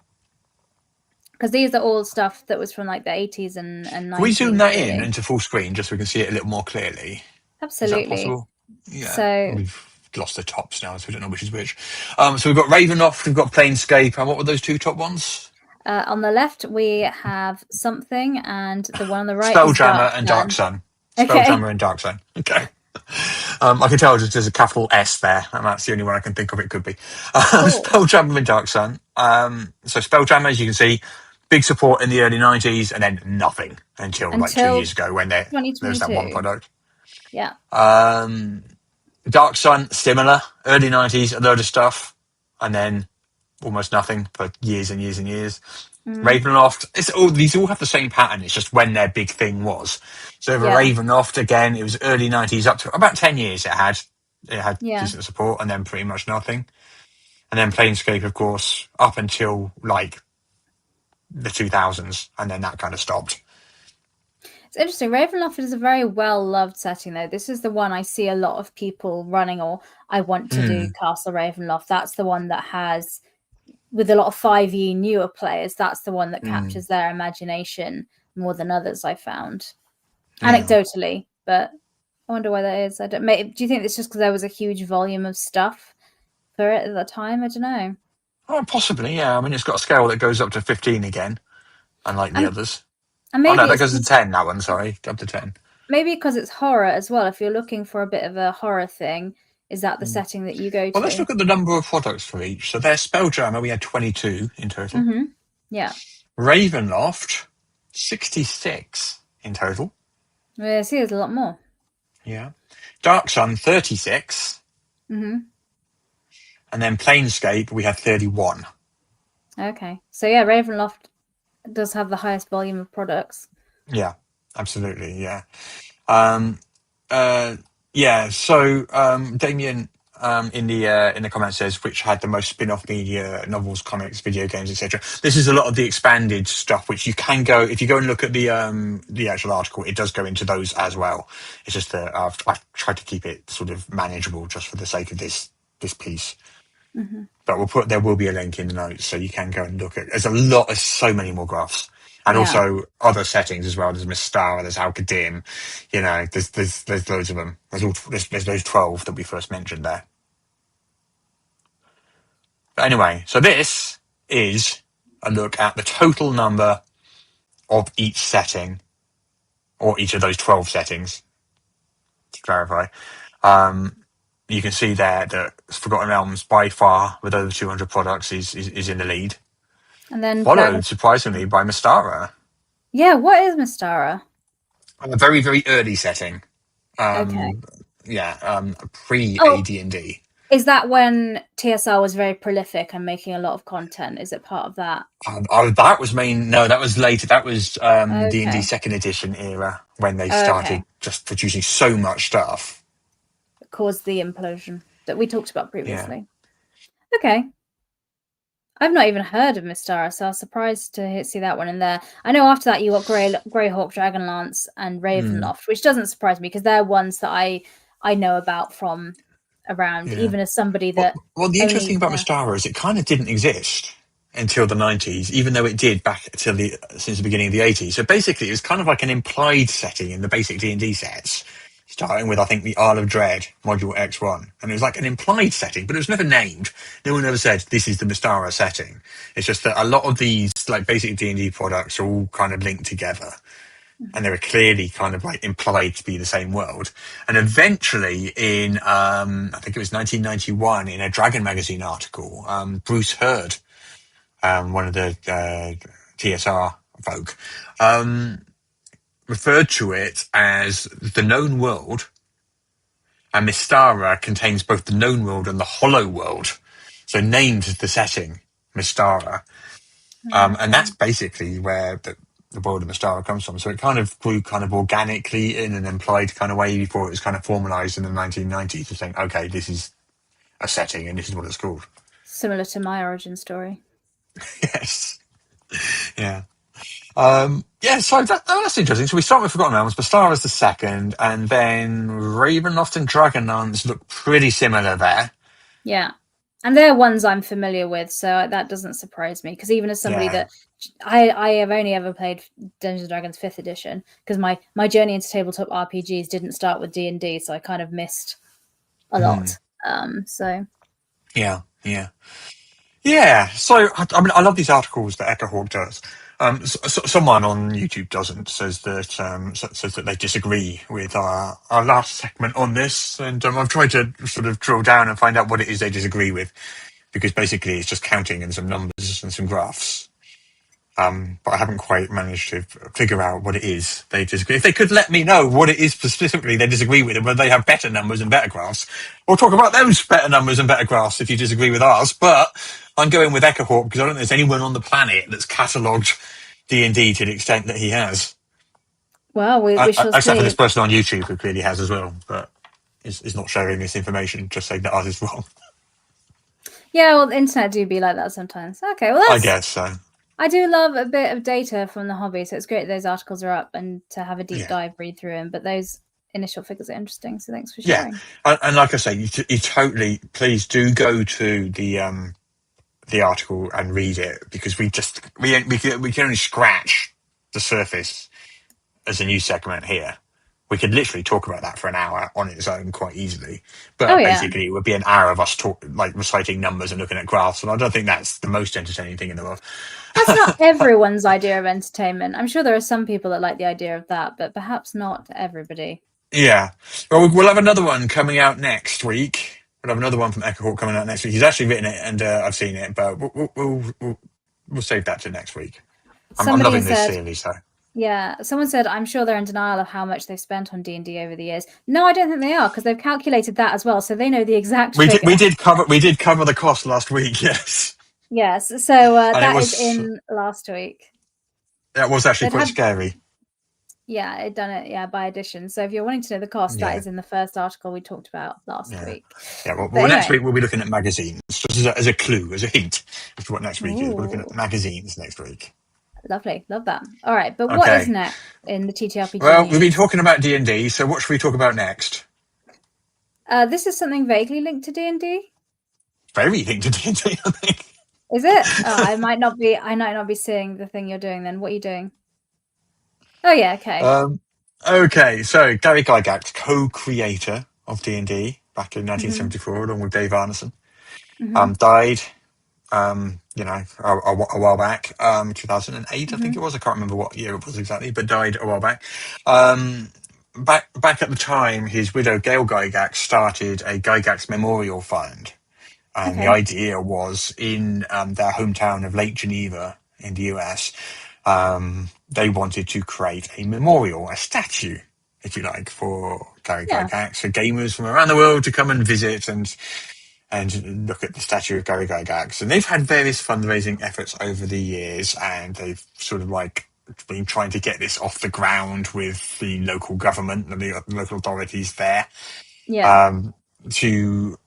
Because these are all stuff that was from like the 80s and 90s. Can we zoom that in into full screen just so we can see it a little more clearly? Absolutely. Is that possible? Yeah. So we've lost the tops now, so we don't know which is which. So we've got Ravenloft, we've got Planescape, and what were those 2 top ones? On the left, we have Something, and the one on the right Spelljammer is and Dark Sun. Okay. Spelljammer and Dark Sun. Okay. I can tell there's a capital S there, and that's the only one I can think of it could be. Spelljammer and Dark Sun. So Spelljammer, as you can see, big support in the early 90s, and then nothing until like 2 years ago when there was that one product. Yeah. Dark Sun, similar, early 90s, a load of stuff, and then almost nothing for years and years and years. Ravenloft, these all have the same pattern. It's just when their big thing was. So for Ravenloft, again, it was early 90s up to about 10 years. It had decent support, and then pretty much nothing. And then Planescape, of course, up until like the 2000s, and then that kind of stopped. It's interesting. Ravenloft is a very well-loved setting, though. This is the one I see a lot of people running, or I want to do Castle Ravenloft. That's the one that has, with a lot of 5e newer players, that's the one that captures their imagination more than others, I found. Anecdotally, but I wonder why that is. Do you think it's just because there was a huge volume of stuff for it at the time? I don't know. Oh, possibly, yeah. I mean, it's got a scale that goes up to 15 again, unlike the others. And maybe that goes to 10, that one, sorry. Up to 10. Maybe because it's horror as well. If you're looking for a bit of a horror thing, is that the setting that you go to? Well, let's look at the number of products for each. So there's Spelljammer, we had 22 in total. Yeah. Ravenloft, 66 in total. Yeah, see, there's a lot more. Yeah. Dark Sun, 36. And then Planescape, we had 31. Okay. So yeah, Ravenloft does have the highest volume of products. Yeah, absolutely, yeah. So Damien in the comments says which had the most spin-off media, novels, comics, video games, etc. This is a lot of the expanded stuff, which you can go if you go and look at the actual article. It does go into those as well. It's just that I've tried to keep it sort of manageable just for the sake of this piece. Mm-hmm. But there will be a link in the notes, so you can go and look at. There's so many more graphs. And also other settings as well. There's Mystara, there's Al-Qadim, there's loads of them. There's those 12 that we first mentioned there. But anyway, so this is a look at the total number of each setting, or each of those 12 settings, to clarify. You can see there that Forgotten Realms, by far, with over 200 products, is in the lead. And then followed, surprisingly, by Mystara. Yeah, what is Mystara? A very, very early setting. Okay. Yeah, pre-AD&D. Is that when TSR was very prolific and making a lot of content? Is it part of that? That was that was later. That was D&D second edition era when they started just producing so much stuff. It caused the implosion that we talked about previously. Yeah. Okay. I've not even heard of Mystara, so I was surprised to see that one in there. I know after that you got Greyhawk, Dragonlance, and Ravenloft, which doesn't surprise me because they're ones that I know about from around, even as somebody that... Well, the interesting thing about Mystara is it kind of didn't exist until the 90s, even though it did back since the beginning of the 80s. So basically, it was kind of like an implied setting in the basic D&D sets, starting with, I think, the Isle of Dread, Module X1. And it was like an implied setting, but it was never named. No one ever said, this is the Mystara setting. It's just that a lot of these like basic D&D products are all kind of linked together. And they were clearly kind of like implied to be the same world. And eventually in, I think it was 1991, in a Dragon magazine article, Bruce Hurd, one of the TSR folk, referred to it as the known world, and Mystara contains both the known world and the hollow world. So named the setting Mystara. And that's basically where the world of Mystara comes from. So it kind of grew kind of organically in an implied kind of way before it was kind of formalized in the 1990s, to saying, okay, this is a setting and this is what it's called. Similar to my origin story. Yes. Yeah. So that's interesting. So we start with Forgotten Realms, Mystara is the second, and then Ravenloft and Dragonlance look pretty similar there. Yeah. And they're ones I'm familiar with, so that doesn't surprise me. Because even as somebody that I have only ever played Dungeons & Dragons 5th edition, because my journey into tabletop RPGs didn't start with D&D, so I kind of missed a lot. Yeah. So I mean, I love these articles that Echo Hawk does. Someone on YouTube says that they disagree with our last segment on this, and I've tried to sort of drill down and find out what it is they disagree with, because basically it's just counting and some numbers and some graphs. But I haven't quite managed to figure out what it is they disagree. If they could let me know what it is specifically they disagree with, and whether they have better numbers and better graphs, we'll talk about those better numbers and better graphs if you disagree with ours. But I'm going with Echo Hawk because I don't think there's anyone on the planet that's catalogued D&D to the extent that he has. Well, we shall see. Except for this person on YouTube who clearly has as well, but is not sharing this information, just saying that ours is wrong. Yeah, well, the internet do be like that sometimes. Okay, well, I guess so. I do love a bit of data from the hobby, so it's great those articles are up and to have a deep dive read through them. But those initial figures are interesting, so thanks for sharing. Yeah, and like I say, you totally, please do go to the article and read it, because we can only scratch the surface as a new segment here. We could literally talk about that for an hour on its own quite easily. But basically, it would be an hour of us reciting numbers and looking at graphs, and I don't think that's the most entertaining thing in the world. That's not everyone's idea of entertainment. I'm sure there are some people that like the idea of that, but perhaps not everybody. Yeah. Well, we'll have another one coming out next week. We'll have another one from Echo Hawk coming out next week. He's actually written it, and I've seen it, but we'll save that to next week. I'm loving this series, so. Yeah, someone said, I'm sure they're in denial of how much they've spent on D&D over the years. No, I don't think they are, because they've calculated that as well, so they know the exact figure. We did cover the cost last week, yes. Yes, so that is in last week. That was actually quite scary. Yeah, it done it, by addition. So if you're wanting to know the cost, that is in the first article we talked about last week. Yeah, well, But next anyway. week we'll be looking at magazines, just as a clue, as a hint as to what next week is. We're looking at Ooh, magazines next week. lovely. Love that. All right. But what is Okay. next in the TTRPG Well, news? we've been talking about D&D, so what should we talk about next? This is something vaguely linked to D&D. Very linked to D&D, I think. Is it? I might not be seeing the thing you're doing then. What are you doing? Oh yeah, okay. Okay, so Gary Gygax, co-creator of D&D back in Mm-hmm. 1974, along with Dave Arneson, Mm-hmm. died, a while back, 2008, I think it Mm-hmm. was. I can't remember what year it was exactly, but died a while back. Back at the time, his widow, Gail Gygax, started a Gygax Memorial Fund. And the Okay. idea was in their hometown of Lake Geneva in the US, they wanted to create a memorial, a statue, if you like, for Gary Yeah. Gygax, for gamers from around the world to come and visit and look at the statue of Gary Gygax. And they've had various fundraising efforts over the years, and they've sort of like been trying to get this off the ground with the local government and the local authorities there. Yeah. To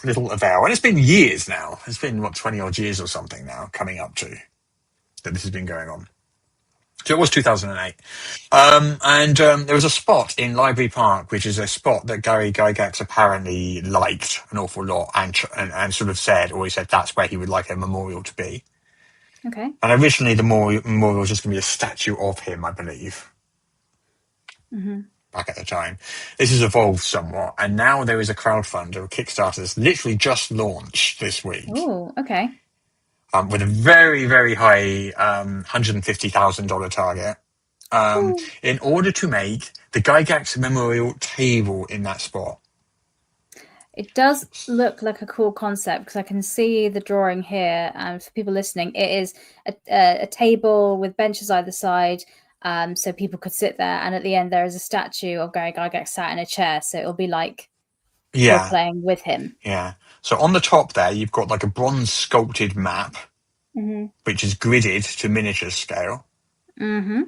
little avail. And it's been years now. It's been, 20 odd years or something now, coming up to, that this has been going on. So it was 2008. There was a spot in Library Park, which is a spot that Gary Gygax apparently liked an awful lot and sort of always said that's where he would like a memorial to be. Okay. And originally the memorial was just going to be a statue of him, I believe. Mm-hmm. Back at the time. This has evolved somewhat, and now there is a crowdfunder, a Kickstarter that's literally just launched this week. Oh, okay. With a very, very high $150,000 target, in order to make the Gygax Memorial table in that spot. It does look like a cool concept because I can see the drawing here. And for people listening, it is a table with benches either side, so people could sit there. And at the end, there is a statue of Gary Gygax sat in a chair, so it'll be like you're playing with him. Yeah. So on the top there, you've got like a bronze sculpted map, which is gridded to miniature scale. Mm-hmm.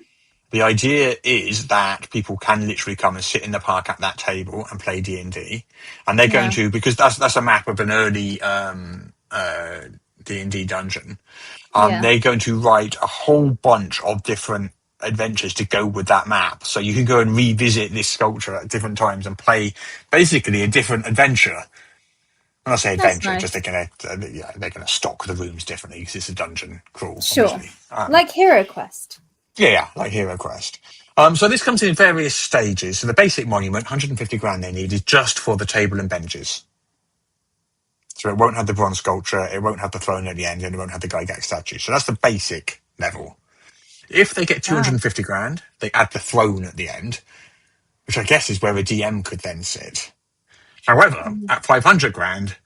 The idea is that people can literally come and sit in the park at that table and play D&D, and they're going to, because that's a map of an early D&D dungeon. They're going to write a whole bunch of different adventures to go with that map, so you can go and revisit this sculpture at different times and play basically a different adventure. When I say adventure, nice. just they're gonna stock the rooms differently because it's a dungeon crawl. Sure, obviously. like Hero Quest. Yeah, like Hero Quest. So this comes in various stages. So the basic monument, 150 grand they need, is just for the table and benches. So it won't have the bronze sculpture, it won't have the throne at the end, and it won't have the Gygax statue. So that's the basic level. If they get 250 grand, they add the throne at the end, which I guess is where a DM could then sit. However, at 500 grand,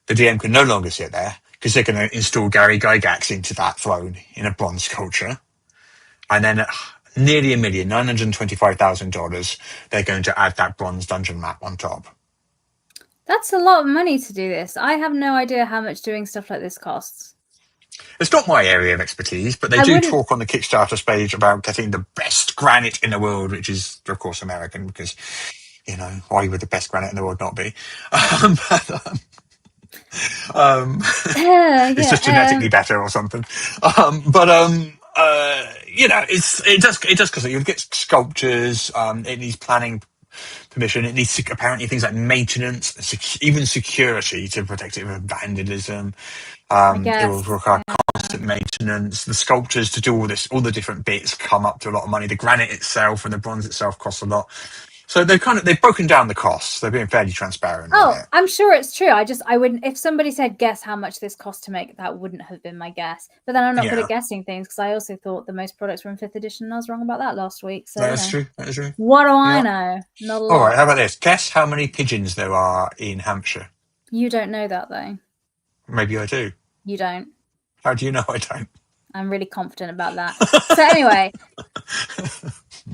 the DM can no longer sit there because they're going to install Gary Gygax into that throne in a bronze sculpture. And then at nearly $1 million, $925,000, they're going to add that bronze dungeon map on top. That's a lot of money to do this. I have no idea how much doing stuff like this costs. It's not my area of expertise, but they do talk on the Kickstarter page about getting the best granite in the world, which is, of course, American, because, why would the best granite in the world not be? It's just genetically better or something. It does because you get sculptures. It needs planning permission. It needs apparently things like maintenance, even security to protect it from vandalism. It will require constant maintenance. The sculptures to do all this, all the different bits come up to a lot of money. The granite itself and the bronze itself costs a lot. So they've broken down the costs. They're being fairly transparent. Oh, I'm sure it's true. I wouldn't, if somebody said guess how much this cost to make, that wouldn't have been my guess. But then I'm not good at guessing things because I also thought the most products were in 5th edition and I was wrong about that last week. So that is true. That is true. What do I know? Not a lot. All right, how about this? Guess how many pigeons there are in Hampshire. You don't know that though. Maybe I do. You don't. How do you know I don't? I'm really confident about that. So anyway,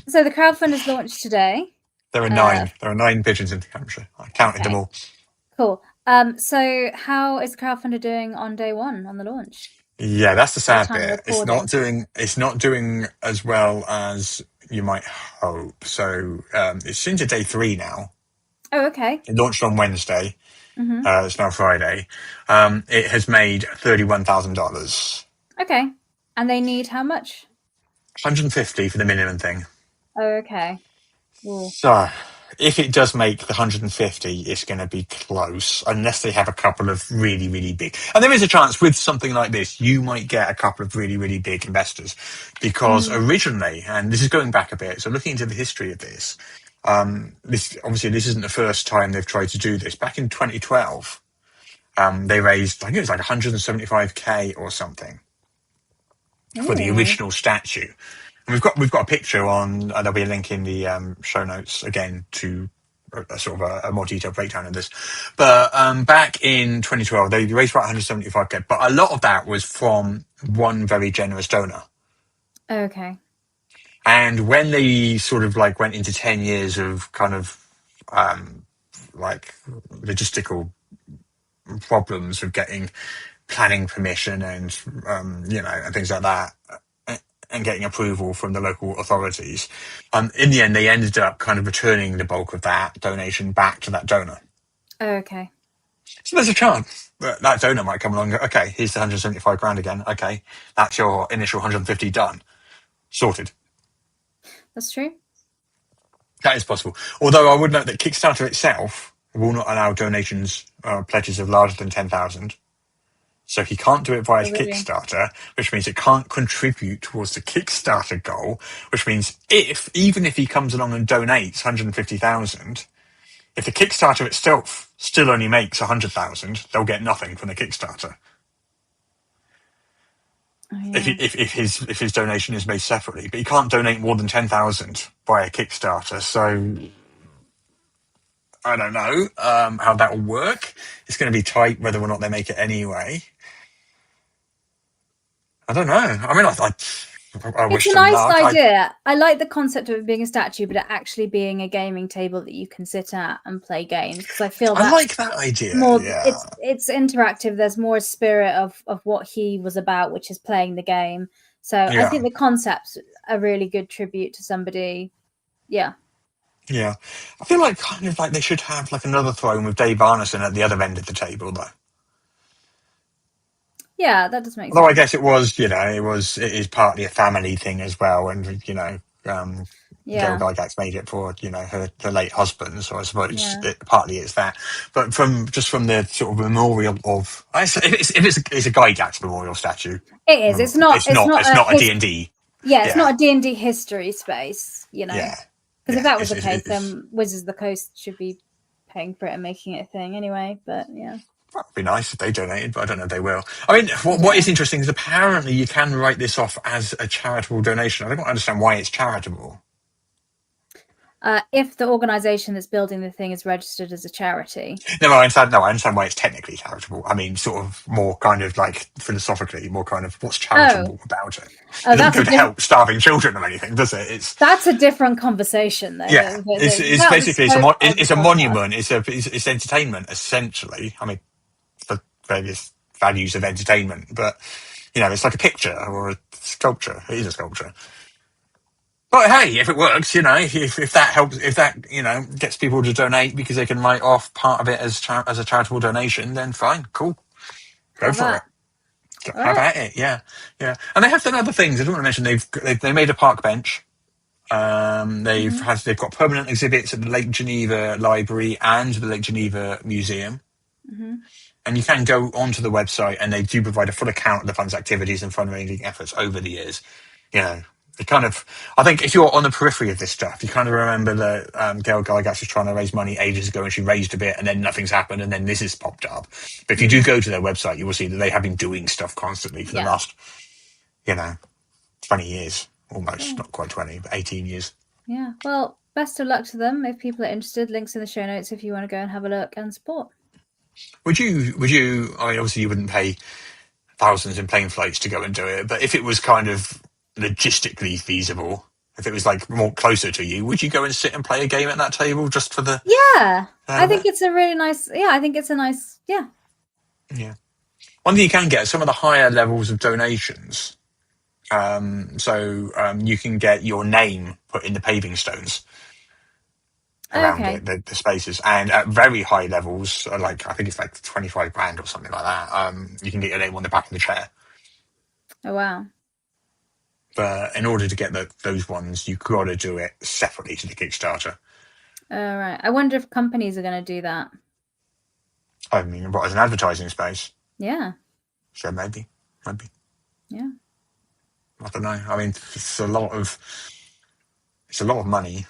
so the crowdfund is launched today. There are 9. There are 9 pigeons in Hampshire. I counted them all. Cool. So how is the crowdfunder doing on day 1 on the launch? Yeah, that's the sad bit. It's not doing as well as you might hope. So it's into day 3 now. Oh, okay. It launched on Wednesday. Mm-hmm. It's now Friday. It has made $31,000. Okay. And they need how much? 150 for the minimum thing. Oh, okay. Ooh. So, if it does make the 150, it's going to be close, unless they have a couple of really, really big. And there is a chance with something like this, you might get a couple of really, really big investors. Because originally, and this is going back a bit, so looking into the history of this, this isn't the first time they've tried to do this. Back in 2012, they raised, I think it was like 175k or something for the original statue. And we've got a picture on. There'll be a link in the show notes again to a sort of a more detailed breakdown of this. But back in 2012, they raised about 175k, but a lot of that was from one very generous donor. Okay. And when they sort of like went into 10 years of kind of like logistical problems of getting planning permission and and things like that, and getting approval from the local authorities, in the end they ended up kind of returning the bulk of that donation back to that donor. Okay. So there's a chance that that donor might come along and go, okay, here's the 175 grand again. Okay, that's your initial 150 done, sorted. That's true. That is possible. Although I would note that Kickstarter itself will not allow donations, pledges of larger than 10,000. So he can't do it via Kickstarter, which means it can't contribute towards the Kickstarter goal, which means even if he comes along and donates 150,000, if the Kickstarter itself still only makes 100,000, they'll get nothing from the Kickstarter. Oh, yeah. If his donation is made separately, but he can't donate more than 10,000 via Kickstarter. So I don't know how that will work. It's going to be tight whether or not they make it anyway. I don't know. I mean, I wish it's a them nice luck. idea. I like the concept of it being a statue, but it actually being a gaming table that you can sit at and play games. Because I feel I like that idea. More, yeah, it's interactive. There's more a spirit of what he was about, which is playing the game. So I think the concept's a really good tribute to somebody. Yeah. Yeah. I feel like kind of like they should have like another throne with Dave Arneson at the other end of the table, though. Yeah, that does make Although sense. I guess it is partly a family thing as well, and Gail Gygax made it for her late husband, so I suppose partly it's that. But from the sort of memorial of, it's a Gygax memorial statue. It is. It's not a D&D. Yeah, it's not a D&D history space. Yeah. Because if that was the case, then Wizards of the Coast should be paying for it and making it a thing anyway. But yeah. That would be nice if they donated, but I don't know if they will. I mean, what is interesting is apparently you can write this off as a charitable donation. I don't understand why it's charitable. If the organisation that's building the thing is registered as a charity. No, I understand why it's technically charitable. I mean, sort of more kind of like philosophically, more kind of what's charitable about it. It doesn't go to help starving children or anything, does it? That's a different conversation, though. Yeah, it's basically it's a monument. It's entertainment essentially. I mean, for various values of entertainment, but it's like a picture or a sculpture. It is a sculpture. But hey, if it works, if that helps, if that gets people to donate because they can write off part of it as a charitable donation, then fine, cool, go for it. Have at it, yeah. And they have done other things. I don't want to mention they made a park bench. They've got permanent exhibits at the Lake Geneva Library and the Lake Geneva Museum. Mm-hmm. And you can go onto the website, and they do provide a full account of the fund's activities and fundraising efforts over the years. I think if you're on the periphery of this stuff, you kind of remember that Gail Gygax was trying to raise money ages ago, and she raised a bit, and then nothing's happened, and then this has popped up. But if you do go to their website, you will see that they have been doing stuff constantly for the last, 20 years, almost, not quite 20, but 18 years. Yeah, well, best of luck to them. If people are interested, links in the show notes if you want to go and have a look and support. Would you, I mean, obviously you wouldn't pay thousands in plane flights to go and do it, but if it was kind of logistically feasible, if it was like more closer to you, would you go and sit and play a game at that table just for the... Yeah, I think it's a really nice... Yeah, I think it's a nice... Yeah. One thing you can get, some of the higher levels of donations, So you can get your name put in the paving stones around the spaces, and at very high levels, like I think it's like 25 grand or something like that. You can get your name on the back of the chair. Oh wow! But in order to get those ones, you've got to do it separately to the Kickstarter. All right. I wonder if companies are going to do that. I mean, what, as an advertising space? Yeah. So maybe. Yeah. I don't know. I mean, it's a lot of money.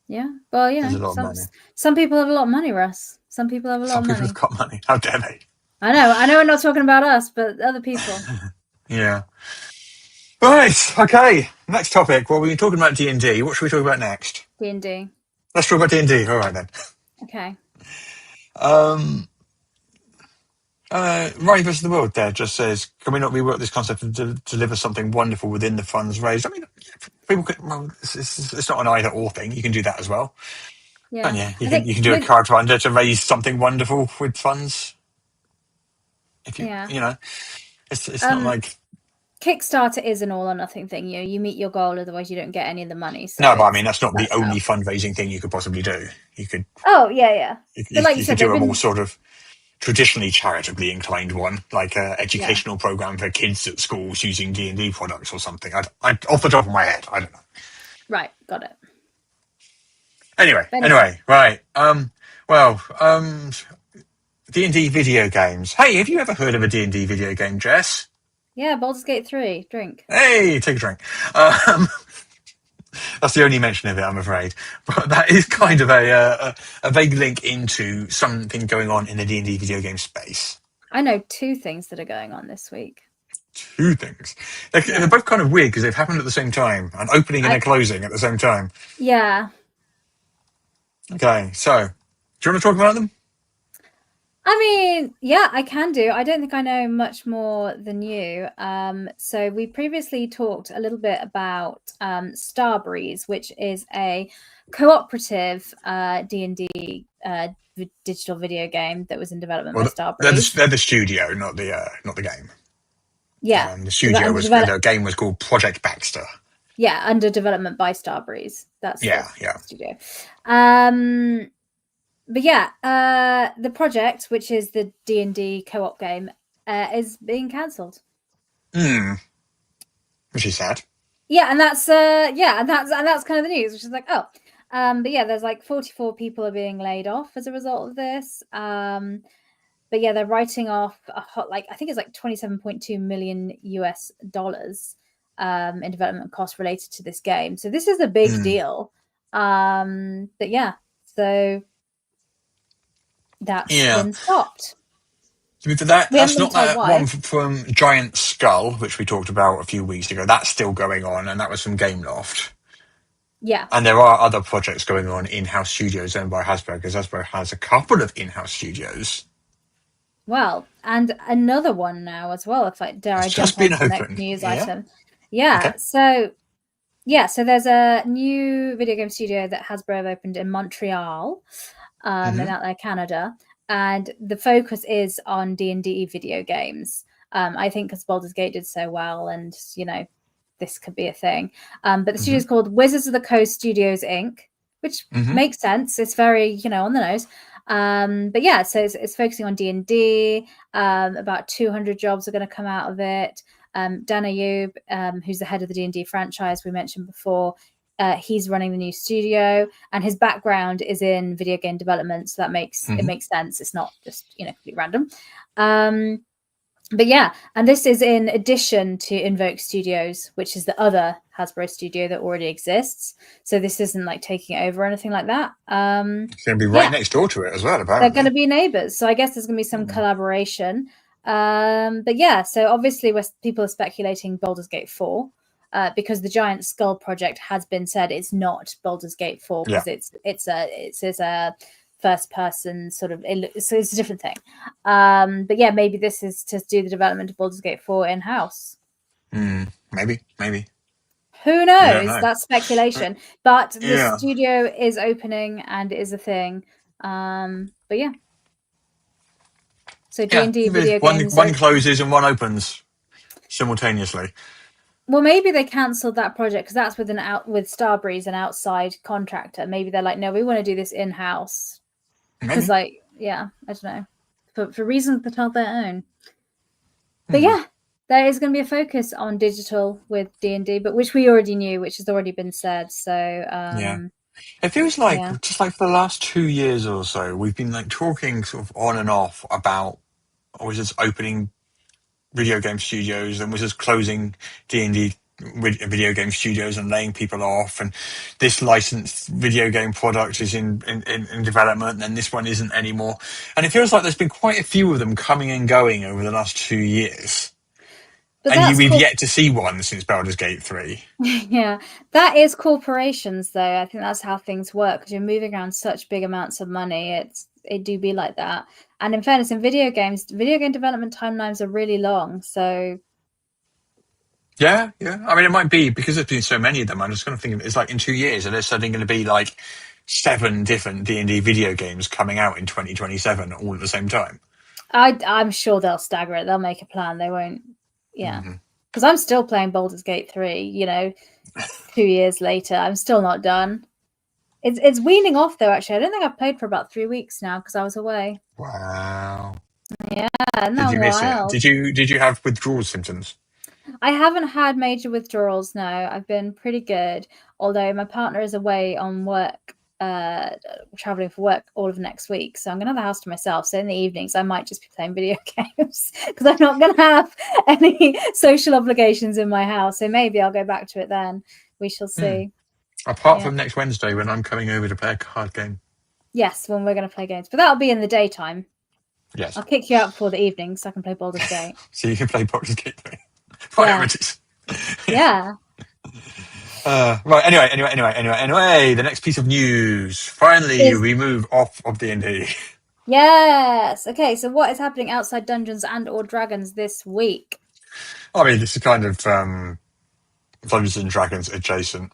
Yeah. Well, you There's a know, lot of money. some people have a lot of money, Russ. Some people have a lot Some of people money. have got money. How dare they? I know. We're not talking about us, but other people. Yeah. Right. Okay. Next topic. Well, we've been talking about D&D. What should we talk about next? D&D. Let's talk about D&D. All right then. Okay. Right versus the World there just says, can we not rework this concept and deliver something wonderful within the funds raised? I mean, people could, well, it's not an either or thing. You can do that as well. Yeah. And yeah, you can do a crowdfunder to raise something wonderful with funds. If you, you know, it's not like Kickstarter is an all or nothing thing. You meet your goal, otherwise you don't get any of the money. So no, but I mean that's not the only fundraising thing you could possibly do. You could. Oh yeah. You, like you could do a more sort of traditionally charitably inclined one, like an educational program for kids at schools using D&D products or something. I off the top of my head, I don't know. Right, got it. Anyway, right. D&D video games. Hey, have you ever heard of a D&D video game, Jess? Yeah, Baldur's Gate 3. Drink. Hey, take a drink. That's the only mention of it, I'm afraid. But that is kind of a vague link into something going on in the D&D video game space. I know 2 things that are going on this week. 2 things. They're both kind of weird because they've happened at the same time. An opening and a closing at the same time. Yeah. Okay, so do you want to talk about them? I mean, yeah, I can do. I don't think I know much more than you. So we previously talked a little bit about Starbreeze, which is a cooperative D&D digital video game that was in development by Starbreeze. They're the studio, not the game. Yeah, the studio the game was called Project Baxter. Yeah, under development by Starbreeze. That's the studio. But yeah, the project, which is the D&D co-op game, is being cancelled. Which is sad. Yeah, and that's kind of the news, which is like, oh, but yeah, there's like 44 people are being laid off as a result of this. But yeah, they're writing off I think it's like $27.2 million US in development costs related to this game. So this is a big deal. But yeah, so that's been stopped. That's not that one from Giant Skull, which we talked about a few weeks ago. That's still going on, and that was from Gameloft. Yeah. And there are other projects going on in-house studios owned by Hasbro, because Hasbro has a couple of in-house studios. Well, and another one now as well. If dare I jump on the next news item? Yeah. Okay. So there's a new video game studio that Hasbro have opened in Montreal, and out there, Canada, and the focus is on D&D video games. I think because Baldur's Gate did so well, and you know, this could be a thing. But the studio is called Wizards of the Coast Studios Inc., which makes sense. It's very, on the nose. But yeah, so it's focusing on D&D. About 200 jobs are going to come out of it. Dan Ayub, who's the head of the D&D franchise we mentioned before, he's running the new studio, and his background is in video game development, so that makes it makes sense. It's not just completely random. But yeah, and this is in addition to Invoke Studios, which is the other Hasbro studio that already exists. So this isn't like taking it over or anything like that. It's going to be right next door to it as well, apparently. They're going to be neighbors. So I guess there's going to be some collaboration. But yeah, so obviously people are speculating Baldur's Gate 4, because the Giant Skull project has been said it's not Baldur's Gate 4 because it's a first person sort of, so it's a different thing. But yeah, maybe this is to do the development of Baldur's Gate 4 in-house. Maybe. Who knows? That's speculation. But the studio is opening and is a thing. But yeah. So D&D video games. One closes and one opens simultaneously. Well, maybe they cancelled that project because that's with Starbreeze, an outside contractor. Maybe they're like, no, we want to do this in house because, I don't know, for reasons that are their own. But yeah, there is going to be a focus on digital with D&D, but which we already knew, which has already been said. So it feels like just like for the last 2 years or so, we've been like talking sort of on and off about Wizards opening video game studios and Wizards closing D&D video game studios and laying people off, and this licensed video game product is in development and this one isn't anymore, and it feels like there's been quite a few of them coming and going over the last 2 years, and we've yet to see one since Baldur's Gate 3. Yeah, that is corporations though. I think that's how things work because you're moving around such big amounts of money. It do be like that. And in fairness, in video games, video game development timelines are really long, so Yeah. I mean, it might be because there's been so many of them. I'm just kind of thinking it's like in 2 years, and there's suddenly going to be like 7 different D&D video games coming out in 2027 all at the same time. I'm sure they'll stagger it. They'll make a plan. They won't. Yeah, because I'm still playing Baldur's Gate 3. 2 years later, I'm still not done. It's weaning off though. Actually, I don't think I've played for about 3 weeks now because I was away. Wow. Yeah. Did you miss it? Did you have withdrawal symptoms? I haven't had major withdrawals, no. I've been pretty good, although my partner is away on work, traveling for work all of next week. So I'm going to have the house to myself. So in the evenings, I might just be playing video games because I'm not going to have any social obligations in my house. So maybe I'll go back to it then. We shall see. Apart from next Wednesday when I'm coming over to play a card game. Yes, when we're going to play games. But that'll be in the daytime. Yes. I'll kick you out before the evening so I can play Baldur's Gate. So you can play Baldur's Gate 3. Priorities. Yeah. Right. Anyway. The next piece of news. Finally, we move off of D&D. Yes. Okay. So what is happening outside Dungeons and/or Dragons this week? I mean, this is kind of Dungeons and Dragons adjacent.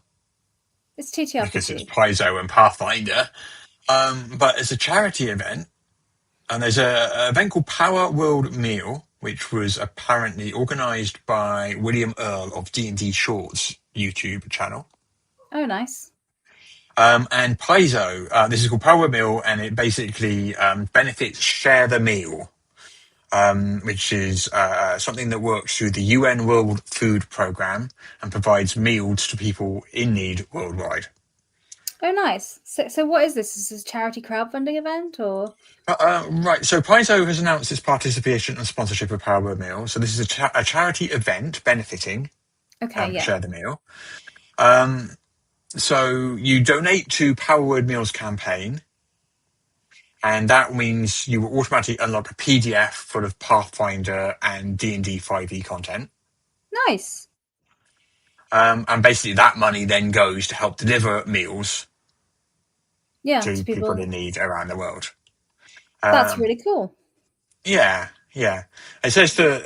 It's TTRPG because it's Paizo and Pathfinder. But it's a charity event, and there's an event called Power World Meal, which was apparently organised by William Earl of D&D Shorts YouTube channel. Oh, nice. And Paizo, this is called Power World Meal, and it basically benefits Share the Meal, which is something that works through the UN World Food Programme and provides meals to people in need worldwide. Oh, nice. So what is this? Is this a charity crowdfunding event or? Right. So Paizo has announced its participation and sponsorship of Power Word Meal. So this is a charity event benefiting Share the Meal. So you donate to Power Word Meal's campaign, and that means you will automatically unlock a PDF full of Pathfinder and D&D 5e content. Nice. And basically that money then goes to help deliver meals to people in need around the world. That's really cool. Yeah. It says that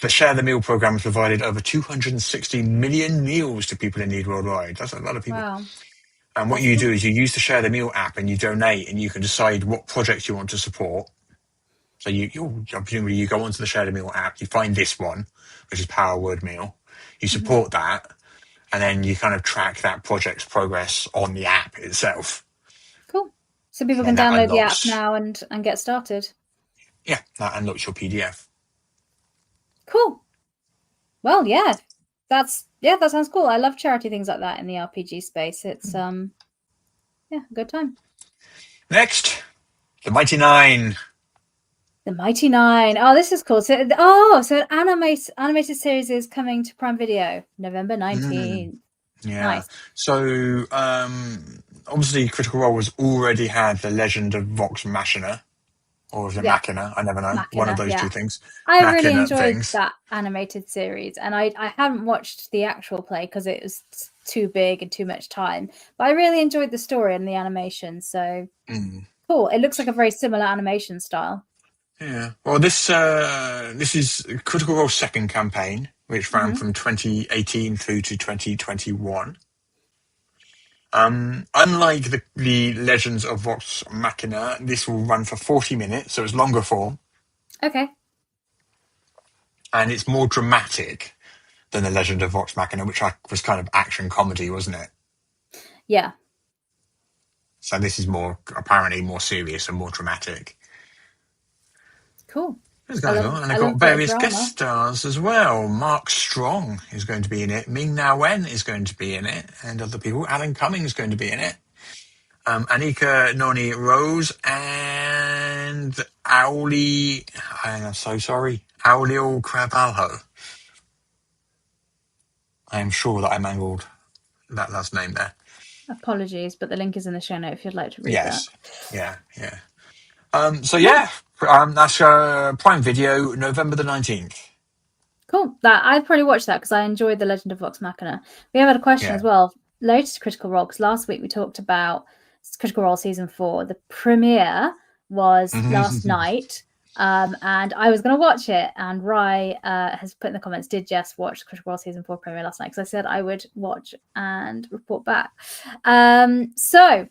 the Share the Meal program has provided over 260 million meals to people in need worldwide. That's a lot of people. Wow. And what you do is you use the Share the Meal app and you donate, and you can decide what projects you want to support. So presumably you go onto the Share the Meal app, you find this one, which is Power Word Meal. You support that, and then you kind of track that project's progress on the app itself. Cool. So people can download the app now and get started. Yeah, that unlocks your PDF. Cool. Well, yeah, that sounds cool. I love charity things like that in the RPG space. It's a good time. Next, the Mighty Nein. The Mighty Nein. Oh, this is cool. So an animated series is coming to Prime Video November 19th. Yeah. Nice. So obviously Critical Role has already had The Legend of Vox Machina. Or is it Machina? I never know. Machina, one of those two things. I really enjoyed that animated series. And I haven't watched the actual play because it was too big and too much time. But I really enjoyed the story and the animation. So cool. It looks like a very similar animation style. Yeah. Well, this is Critical Role's second campaign, which ran from 2018 through to 2021. Unlike the Legends of Vox Machina, this will run for 40 minutes, so it's longer form. Okay. And it's more dramatic than The Legend of Vox Machina, which was kind of action comedy, wasn't it? Yeah. So this is apparently more serious and more dramatic. Cool. What's going on? And I they've love got a bit of various drama. guest stars as well. Mark Strong is going to be in it. Ming Na Wen is going to be in it. And other people. Alan Cummings is going to be in it. Anika Noni Rose and Auli... I'm so sorry. Aulio Cravalho. I am sure that I mangled that last name there. Apologies, but the link is in the show note if you'd like to read Yes. that. Yeah. That's Prime Video, November the 19th. Cool. I'd probably watch that because I enjoyed The Legend of Vox Machina. We have had a question as well, latest Critical Role, because last week we talked about Critical Role Season 4. The premiere was last night, and I was going to watch it, and Rye has put in the comments, did Jess watch Critical Role Season 4 premiere last night? Because I said I would watch and report back. So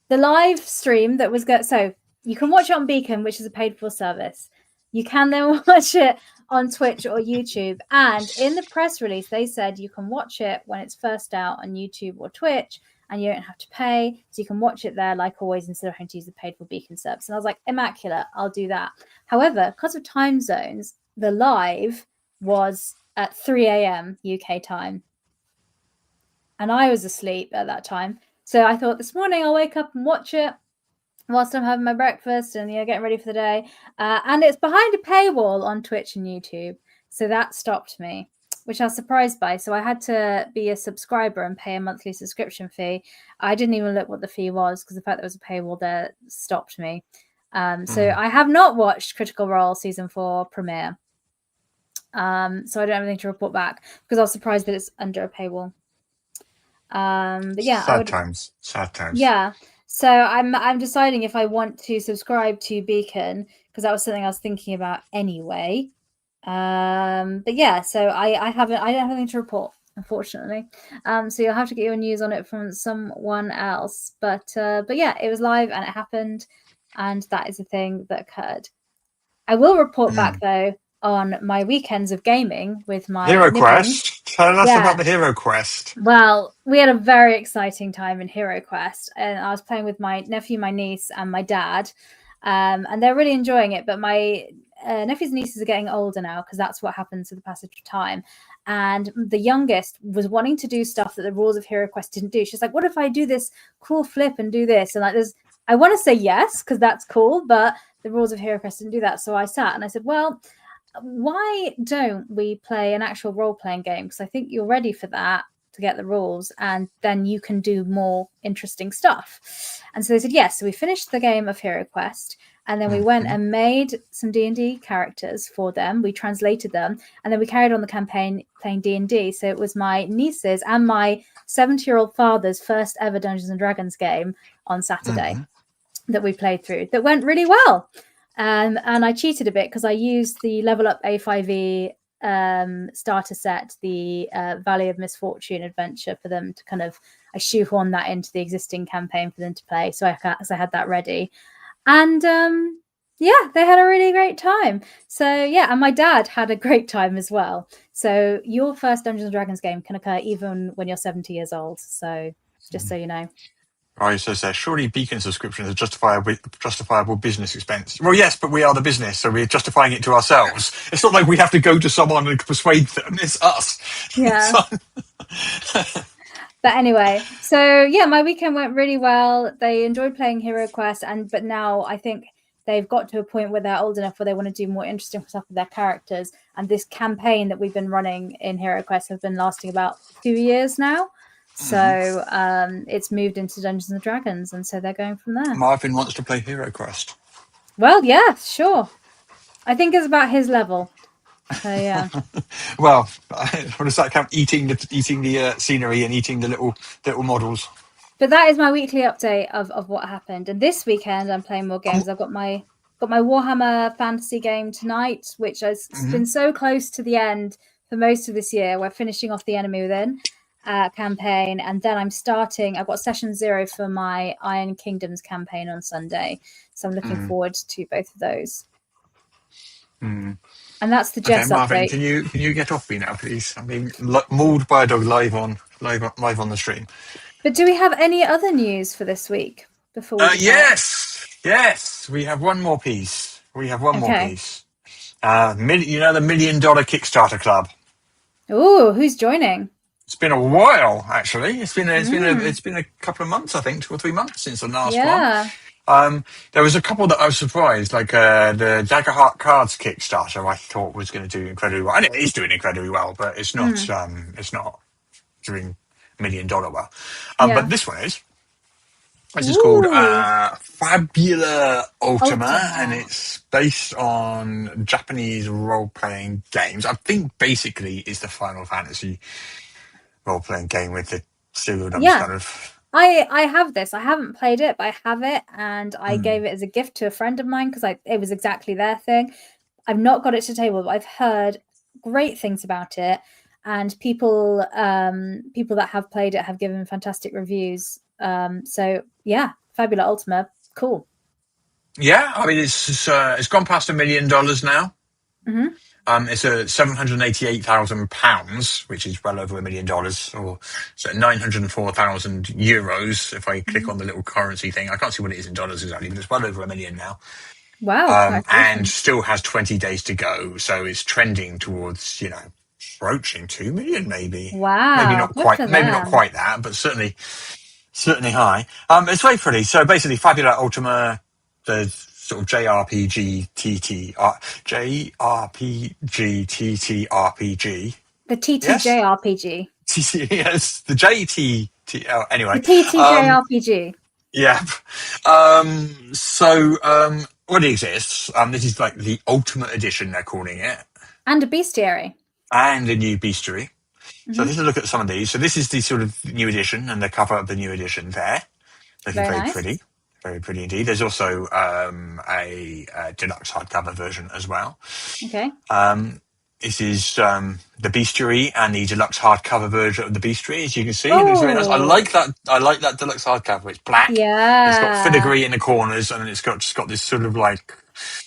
the live stream that was so you can watch it on Beacon, which is a paid for service. You can then watch it on Twitch or YouTube. And in the press release, they said you can watch it when it's first out on YouTube or Twitch, and you don't have to pay. So you can watch it there, like always, instead of having to use the paid for Beacon service. And I was like, immaculate, I'll do that. However, because of time zones, the live was at 3 a.m. UK time. And I was asleep at that time. So I thought this morning I'll wake up and watch it whilst I'm having my breakfast and getting ready for the day. And it's behind a paywall on Twitch and YouTube. So that stopped me, which I was surprised by. So I had to be a subscriber and pay a monthly subscription fee. I didn't even look what the fee was because the fact there was a paywall there stopped me. So I have not watched Critical Role Season 4 premiere. So I don't have anything to report back because I was surprised that it's under a paywall. But yeah, Sad times. Yeah. So I'm deciding if I want to subscribe to Beacon because that was something I was thinking about anyway. But yeah, so I don't have anything to report, unfortunately. So you'll have to get your news on it from someone else. But yeah, it was live and it happened, and that is the thing that occurred. I will report back though on my weekends of gaming with my Hero nibbling. Quest. Tell us about the Hero Quest. Well, we had a very exciting time in Hero Quest, and I was playing with my nephew, my niece, and my dad, and they're really enjoying it. But my nephews and nieces are getting older now because that's what happens with the passage of time. And the youngest was wanting to do stuff that the rules of Hero Quest didn't do. She's like, "What if I do this cool flip and do this?" And I want to say yes because that's cool, but the rules of Hero Quest didn't do that. So I sat and I said, "Well, why don't we play an actual role-playing game? Because I think you're ready for that to get the rules, and then you can do more interesting stuff." And so they said yes. So we finished the game of Hero Quest, and then we went and made some D&D characters for them. We translated them, and then we carried on the campaign playing D&D. So it was my nieces and my 70-year-old father's first ever Dungeons and Dragons game on Saturday that we played through. That went really well. And I cheated a bit because I used the Level Up A5E starter set, the Valley of Misfortune adventure for them to I shoehorned that into the existing campaign for them to play. So I had that ready. And yeah, they had a really great time. So yeah, and my dad had a great time as well. So your first Dungeons and Dragons game can occur even when you're 70 years old. So just so you know. Right, so surely Beacon subscription is a justifiable business expense. Well, yes, but we are the business, so we're justifying it to ourselves. It's not like we have to go to someone and persuade them. It's us. Yeah. But anyway, so yeah, my weekend went really well. They enjoyed playing Hero Quest, but now I think they've got to a point where they're old enough where they want to do more interesting stuff with their characters. And this campaign that we've been running in Hero Quest has been lasting about 2 years now. So it's moved into Dungeons and Dragons, and so they're going from there. Marvin wants to play Hero Quest. Well, yeah, sure. I think it's about his level. So yeah. Well, what does that count? Eating the scenery and eating the little models. But that is my weekly update of what happened. And this weekend, I'm playing more games. I've got my Warhammer fantasy game tonight, which has been so close to the end for most of this year. We're finishing off the Enemy Within campaign, and then I've got session 0 for my Iron Kingdoms campaign on Sunday, so I'm looking forward to both of those. And that's the Okay, Jess Marvin, update. can you get off me now, please? I'm being mauled by a dog live on the stream. But do we have any other news for this week before we depart? Yes, we have one more piece. Okay. The $1 Million Kickstarter Club. Ooh, who's joining? It's been a while, actually. It's been a couple of months, I think, 2 or 3 months since the last one. Yeah. There was a couple that I was surprised, like the Daggerheart Cards Kickstarter. I thought was going to do incredibly well, and it is doing incredibly well, but it's not doing $1 million well. Yeah. But this one is. This is called Ooh. Fabula Ultima, Ultima. and it's based on Japanese role-playing games. I think basically it's the Final Fantasy role-playing game with the serial numbers kind of. I have this. I haven't played it, but I have it, and I gave it as a gift to a friend of mine because it was exactly their thing. I've not got it to table, but I've heard great things about it, and people that have played it have given fantastic reviews. So yeah, Fabula Ultima, cool. Yeah, I mean it's gone past $1 million now. It's a £788,000, which is well over $1 million, or so 904,000 euros. If I click on the little currency thing, I can't see what it is in dollars exactly, but it's well over $1 million now. Wow, and still has 20 days to go, so it's trending towards approaching 2 million, maybe. Wow, maybe not quite that, but certainly high. It's very pretty. So basically, Fabula Ultima, the sort of JRPG TTRPG. The TTJRPG. Yes, the JT. Anyway, the TTJRPG. Yeah. What exists? This is like the Ultimate Edition, they're calling it, and a Bestiary, and a new Bestiary. So let's look at some of these. So this is the sort of new edition, and the cover of the new edition there. Looking very nice. pretty. Very pretty indeed. There's also a deluxe hardcover version as well. Okay. This is the Bestiary and the deluxe hardcover version of the Bestiary. As you can see, it looks very nice. I like that deluxe hardcover. It's black. Yeah. It's got filigree in the corners, and it's got this sort of like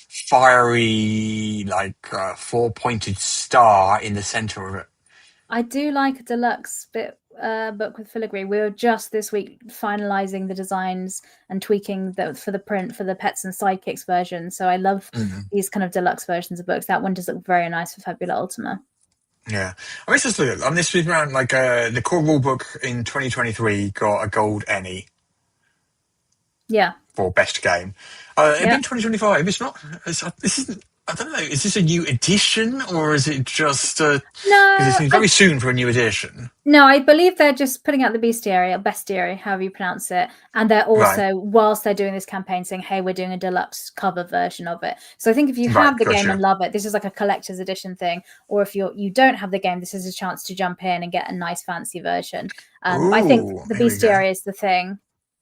fiery, like 4-pointed star in the center of it. I do like a deluxe book with filigree. We were just this week finalizing the designs and tweaking for the print for the Pets and Sidekicks version. So I love these kind of deluxe versions of books. That one does look very nice for Fabula Ultima. Yeah. I mean, just look at this was around like the core rule book in 2023 got a gold Emmy. Yeah. For best game. It'll be in 2025. It's not. This isn't. I don't know. Is this a new edition or is it just? No, because it seems very soon for a new edition. No, I believe they're just putting out the Bestiary or Bestiary, however you pronounce it, and they're also whilst they're doing this campaign saying, "Hey, we're doing a deluxe cover version of it." So I think if you have the game and love it, this is like a collector's edition thing. Or if you don't have the game, this is a chance to jump in and get a nice fancy version. I think the Bestiary is the thing.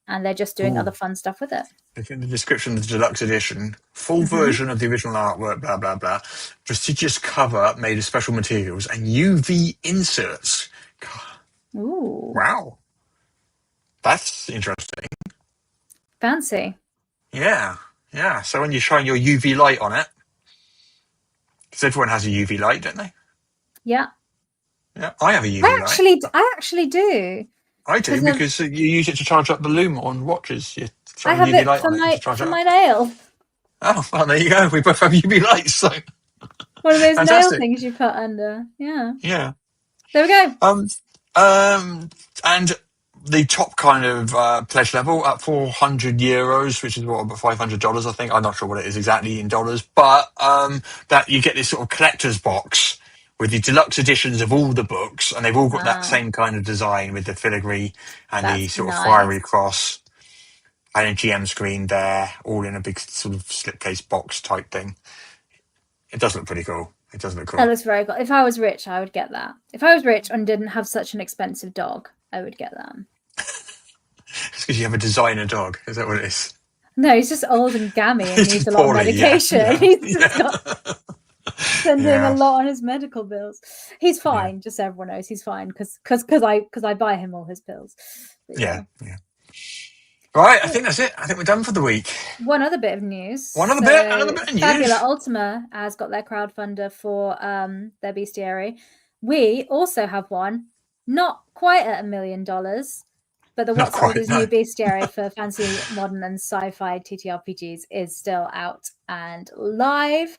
And they're just doing other fun stuff with it. In the description of the deluxe edition, full version of the original artwork, blah, blah, blah. Prestigious cover made of special materials and UV inserts. God. Ooh. Wow. That's interesting. Fancy. Yeah. Yeah. So when you shine your UV light on it, because everyone has a UV light, don't they? Yeah. Yeah. I have a UV light. I actually do. I do, because you use it to charge up the loom on watches. You I have it for my nail. Oh, well, there you go. We both have UV lights. So. One of those nail things you put under. Yeah. Yeah. There we go. And the top kind of pledge level at €400, which is what, about $500, I think. I'm not sure what it is exactly in dollars, but that you get this sort of collector's box with the deluxe editions of all the books, and they've all got that same kind of design with the filigree and the sort of fiery cross and a GM screen there, all in a big sort of slipcase box type thing. It does look pretty cool. That looks very cool. If I was rich, I would get that. If I was rich and didn't have such an expensive dog, I would get that. It's because you have a designer dog. Is that what it is? No, he's just old and gammy and needs a lot of medication. Yeah. He's just got... spending a lot on his medical bills. He's fine, just so everyone knows he's fine because I buy him all his pills. Yeah. Right, I think that's it. I think we're done for the week. One other bit of news. Another bit of news. Fabula Ultima has got their crowdfunder for their Bestiary. We also have one, not quite at $1 million, but the What's Old is New Bestiary for fancy, modern, and sci-fi TTRPGs is still out and live.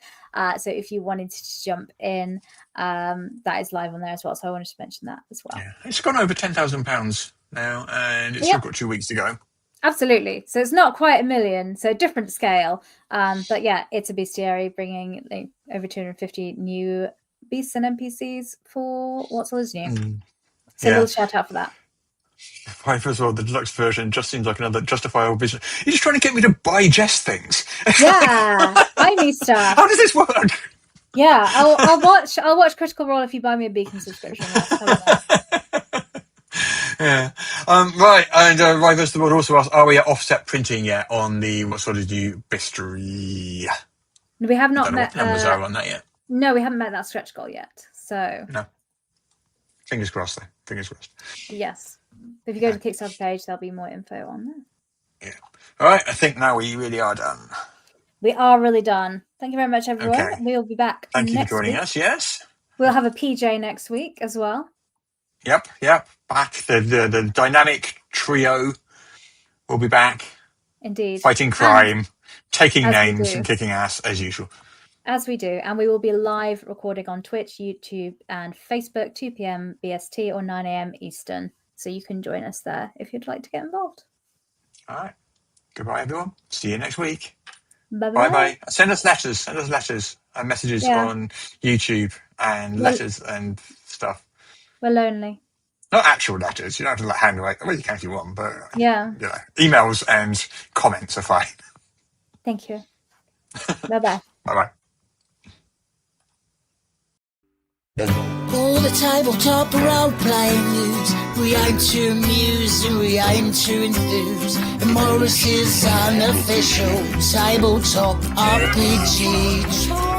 So if you wanted to jump in, that is live on there as well. So I wanted to mention that as well. Yeah. It's gone over £10,000 now, and it's still got 2 weeks to go. Absolutely. So it's not quite $1 million, so different scale. But yeah, it's a bestiary bringing over 250 new beasts and NPCs for What's Always New. So a little shout out for that. Right, first of all, the deluxe version just seems like another justifiable business. You're just trying to get me to buy Jess things. Yeah, buy me stuff. How does this work? Yeah, I'll watch Critical Role if you buy me a Beacon subscription. Yeah. Right, and right, first of all, also asked, are we at offset printing yet on the What Sort of New Bestiary? We have not met. What numbers are on that yet? No, we haven't met that stretch goal yet. So no. Fingers crossed, though. Fingers crossed. Yes. If you go to the Kickstarter page, there'll be more info on there. Yeah. All right, I think now we really are done. We are really done. Thank you very much, everyone. Okay. We'll be back Thank you for next joining week. us, yes. We'll have a PJ next week as well. Yep. Back. The dynamic trio will be back. Indeed. Fighting crime, taking names and kicking ass as usual. As we do. And we will be live recording on Twitch, YouTube and Facebook, 2 p.m. BST or 9 a.m. Eastern. So you can join us there if you'd like to get involved. All right. Goodbye, everyone. See you next week. Bye-bye. Bye-bye. Send us letters and messages on YouTube and letters and stuff. We're lonely. Not actual letters. You don't have to handwrite. Well, you can if you want, but emails and comments are fine. Thank you. Bye-bye. Bye-bye. All the tabletop role-playing news. We aim to amuse and we aim to enthuse. And Morrus is unofficial tabletop RPG.